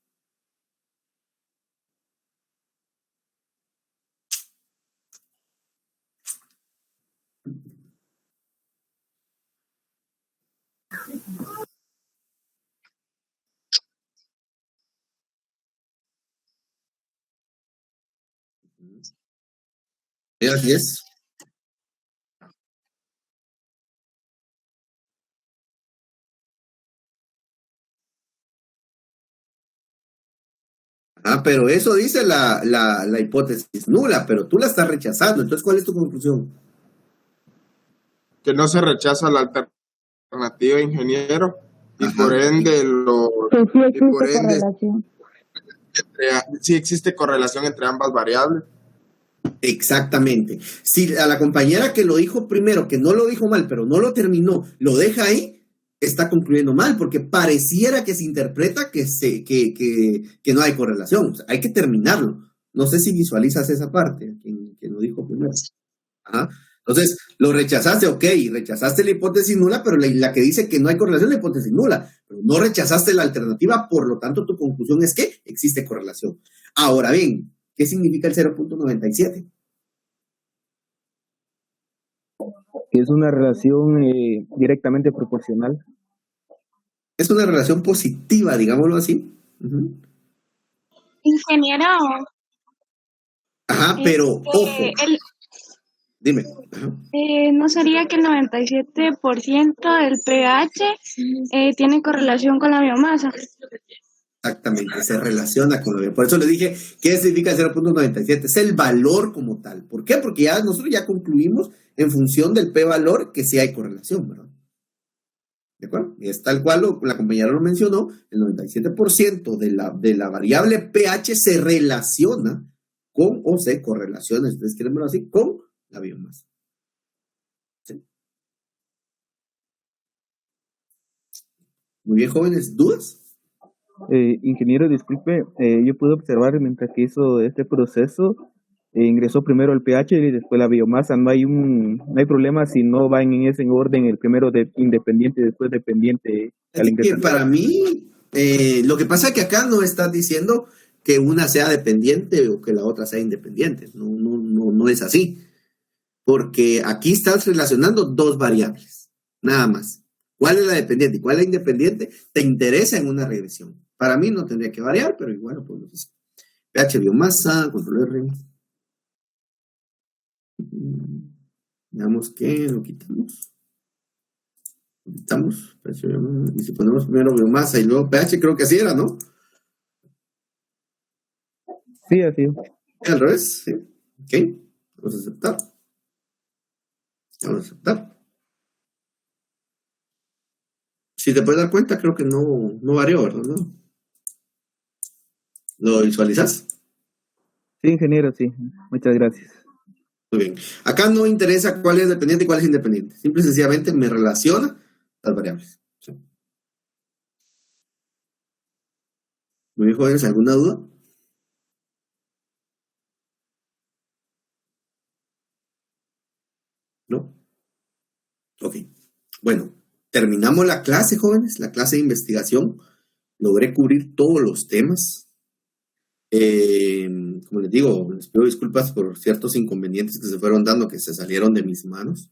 Así es. Ah, pero eso dice la hipótesis nula, pero tú la estás rechazando. Entonces, ¿cuál es tu conclusión? Que no se rechaza la alternativa, ingeniero, y por ende sí existe correlación entre ambas variables. Exactamente. Si a la compañera que lo dijo primero, que no lo dijo mal, pero no lo terminó, lo deja ahí, está concluyendo mal, porque pareciera que se interpreta que no hay correlación. O sea, hay que terminarlo. No sé si visualizas esa parte, que lo dijo primero. Ajá. Entonces, lo rechazaste, ok, rechazaste la hipótesis nula, pero la que dice que no hay correlación es la hipótesis nula, pero no rechazaste la alternativa, por lo tanto, tu conclusión es que existe correlación. Ahora bien, ¿qué significa el 0.97? Que es una relación directamente proporcional. Es una relación positiva, digámoslo así. Uh-huh. Ingeniero. Ajá, pero ojo. Dime. Ajá. ¿No sería que el 97% del pH tiene correlación con la biomasa? Exactamente, se relaciona con lo B. Por eso le dije, ¿qué significa 0.97? Es el valor como tal. ¿Por qué? Porque nosotros ya concluimos en función del p-valor que sí hay correlación, ¿verdad? ¿De acuerdo? Y es tal cual, la compañera lo mencionó, el 97% de la variable pH se relaciona con, o se correlaciona, si ustedes quieren verlo así, con la biomasa. ¿Sí? Muy bien, jóvenes, ¿dudas? Ingeniero, disculpe, yo pude observar mientras que hizo este proceso, ingresó primero el pH y después la biomasa. No hay problema si no van en ese orden, el primero independiente y después dependiente al ingresar. Para mí, lo que pasa es que acá no estás diciendo que una sea dependiente o que la otra sea independiente. No es así. Porque aquí estás relacionando dos variables, nada más. ¿Cuál es la dependiente y cuál es la independiente? Te interesa en una regresión. Para mí no tendría que variar, pero igual pues pH biomasa, control R. Veamos que lo quitamos. Y si ponemos primero biomasa y luego pH, creo que así era, ¿no? Sí, así. Al revés, sí. Ok, vamos a aceptar. Vamos a aceptar. Si te puedes dar cuenta, creo que no varió, ¿verdad? ¿No? ¿Lo visualizas? Sí, ingeniero, sí. Muchas gracias. Muy bien. Acá no interesa cuál es dependiente y cuál es independiente. Simple y sencillamente me relaciona las variables. ¿Sí? Muy bien, jóvenes, ¿alguna duda? ¿No? Ok. Bueno, terminamos la clase, jóvenes, la clase de investigación. Logré cubrir todos los temas. Como les digo, les pido disculpas por ciertos inconvenientes que se fueron dando, que se salieron de mis manos.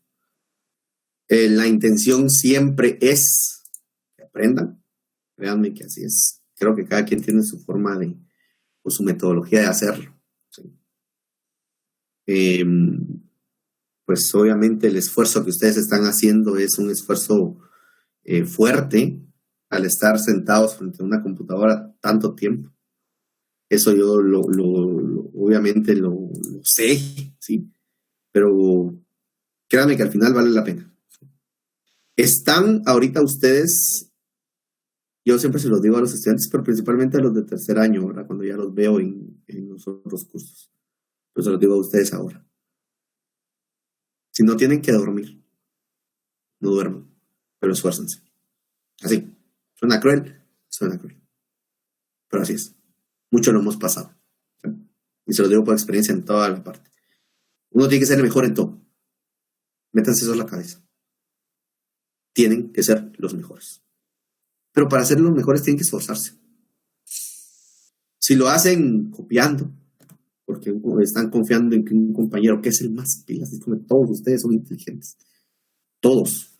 La intención siempre es que aprendan. Créanme que así es. Creo que cada quien tiene su forma o su metodología de hacerlo. ¿Sí? Pues obviamente el esfuerzo que ustedes están haciendo es un esfuerzo fuerte al estar sentados frente a una computadora tanto tiempo. Eso yo obviamente lo sé, ¿sí? Pero créanme que al final vale la pena. Están ahorita ustedes, yo siempre se los digo a los estudiantes, pero principalmente a los de tercer año, ¿verdad? Cuando ya los veo en los otros cursos. Pero se los digo a ustedes ahora. Si no tienen que dormir, no duerman, pero esfuércense. Así, suena cruel, pero así es. Mucho lo hemos pasado. ¿Sí? Y se lo digo por experiencia en toda la parte. Uno tiene que ser el mejor en todo. Métanse eso en la cabeza. Tienen que ser los mejores. Pero para ser los mejores tienen que esforzarse. Si lo hacen copiando, porque están confiando en que un compañero que es el más pilas, es como todos ustedes son inteligentes. Todos.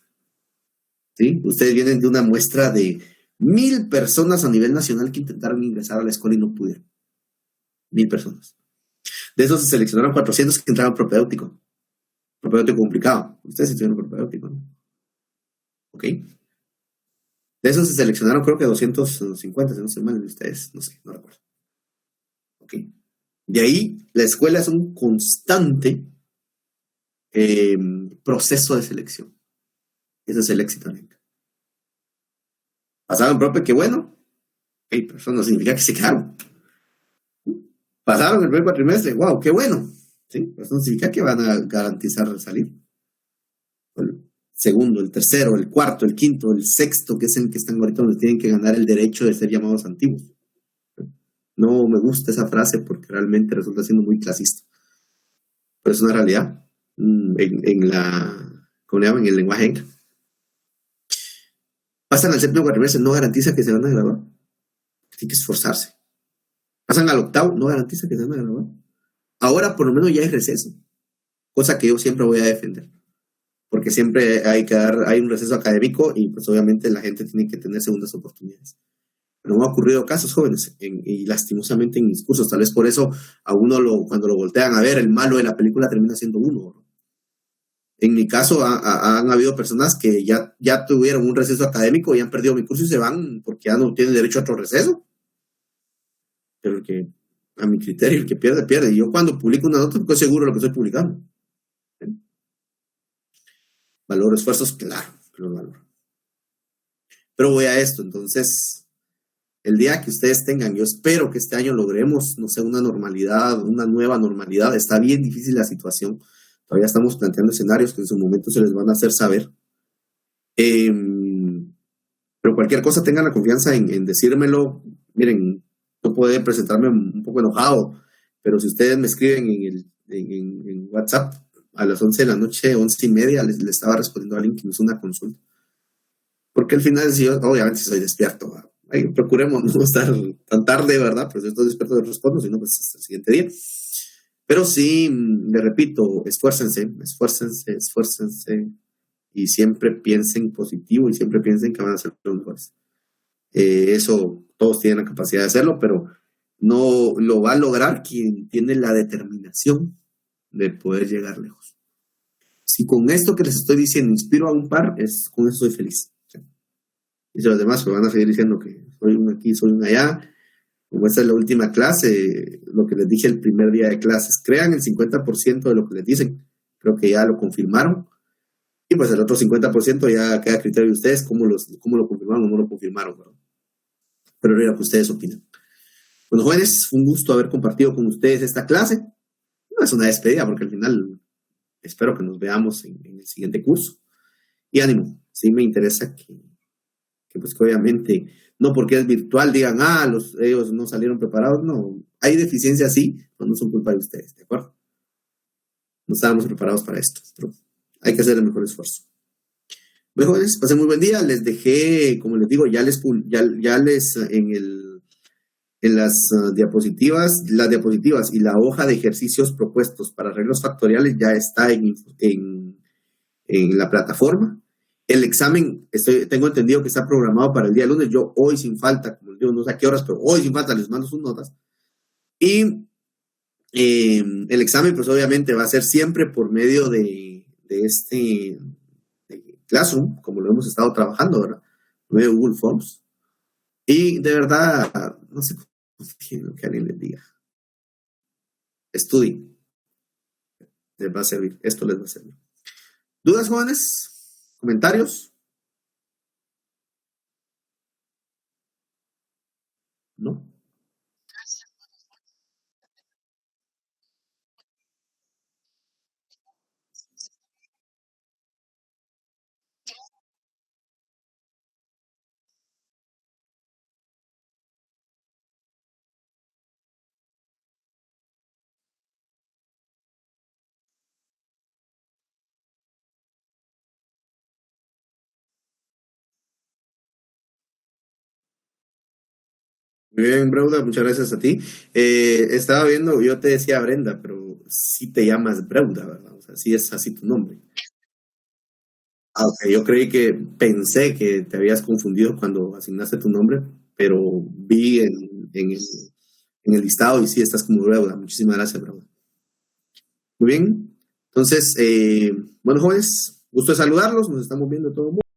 ¿Sí? Ustedes vienen de una muestra de 1,000 personas a nivel nacional que intentaron ingresar a la escuela y no pudieron. 1,000 personas. De esos se seleccionaron 400 que entraron propedéutico. Propedéutico complicado. Ustedes estuvieron propedéutico, ¿no? ¿Ok? De esos se seleccionaron creo que 250, si no se mal de ustedes. No sé, no recuerdo. ¿Ok? De ahí, la escuela es un constante proceso de selección. Ese es el éxito. Pasaron propio, que bueno. Pero eso no significa que se quedaron. Pasaron el primer cuatrimestre, wow, qué bueno. ¿Sí? Pero eso no significa que van a garantizar salir. El segundo, el tercero, el cuarto, el quinto, el sexto, que es el que están ahorita donde tienen que ganar el derecho de ser llamados antiguos. No me gusta esa frase porque realmente resulta siendo muy clasista. Pero es una realidad. ¿Cómo le llaman? En el lenguaje ENCA. Pasan al séptimo cuatrimestre, no garantiza que se van a graduar. Tienen que esforzarse. Pasan al octavo, no garantiza que se van a graduar. Ahora por lo menos ya hay receso. Cosa que yo siempre voy a defender. Porque siempre hay un receso académico y pues obviamente la gente tiene que tener segundas oportunidades. Pero no ha ocurrido casos, jóvenes, y lastimosamente en mis cursos. Tal vez por eso a uno cuando lo voltean a ver, el malo de la película termina siendo uno, ¿no? En mi caso han habido personas que ya tuvieron un receso académico y han perdido mi curso y se van porque ya no tienen derecho a otro receso. pero el que, a mi criterio, el que pierde, pierde. Y yo cuando publico una nota, estoy seguro de lo que estoy publicando. Valoro esfuerzos, claro, que los valoro. Pero voy a esto, entonces, el día que ustedes tengan, yo espero que este año logremos, no sé, una normalidad, una nueva normalidad. Está bien difícil la situación. Todavía estamos planteando escenarios que en su momento se les van a hacer saber. Pero cualquier cosa, tengan la confianza en decírmelo. Miren, yo puedo presentarme un poco enojado, pero si ustedes me escriben en WhatsApp a las 11 de la noche, 11:30, les estaba respondiendo a alguien que me hizo una consulta. Porque al final, si yo, obviamente, soy despierto. Procuremos no estar tan tarde, ¿verdad? Pero si estoy despierto, les respondo, si no, pues hasta el siguiente día. Pero sí, le repito, esfuércense, y siempre piensen positivo y siempre piensen que van a ser los mejores. Eso todos tienen la capacidad de hacerlo, pero no lo va a lograr quien tiene la determinación de poder llegar lejos. Si con esto que les estoy diciendo inspiro a un par, con eso soy feliz. ¿Sí? Y los demás me van a seguir diciendo que soy un aquí, soy un allá. Como esta es la última clase, lo que les dije el primer día de clases, crean el 50% de lo que les dicen. Creo que ya lo confirmaron. Y pues el otro 50% ya queda a criterio de ustedes cómo lo confirmaron o no lo confirmaron, ¿verdad? Pero era lo que ustedes opinan. Bueno, jóvenes, fue un gusto haber compartido con ustedes esta clase. No es una despedida porque al final espero que nos veamos en el siguiente curso. Y ánimo, sí me interesa que pues que obviamente, no porque es virtual digan, ellos no salieron preparados. No, hay deficiencias sí, pero no son culpa de ustedes, ¿de acuerdo? No estábamos preparados para esto, pero hay que hacer el mejor esfuerzo. Bueno, jóvenes, pasen muy buen día. Les dejé, como les digo, ya les en las diapositivas, las diapositivas y la hoja de ejercicios propuestos para arreglos factoriales ya está en la plataforma. El examen, tengo entendido que está programado para el día lunes. Yo hoy sin falta, como les digo, no sé a qué horas, pero hoy sin falta les mando sus notas. Y el examen, pues obviamente va a ser siempre por medio de Classroom, como lo hemos estado trabajando, ¿verdad? Por medio de Google Forms. Y de verdad, no sé lo que alguien les diga. Estudien. Les va a servir. Esto les va a servir. ¿Dudas, jóvenes? ¿Comentarios? ¿No? Muy bien, Breuda, muchas gracias a ti. Estaba viendo, yo te decía Brenda, pero sí te llamas Breuda, ¿verdad? O sea, sí es así tu nombre. Ok, yo pensé que te habías confundido cuando asignaste tu nombre, pero vi en el listado y sí estás como Breuda. Muchísimas gracias, Breuda. Muy bien, entonces, bueno, jóvenes, gusto de saludarlos, nos estamos viendo todo el mundo.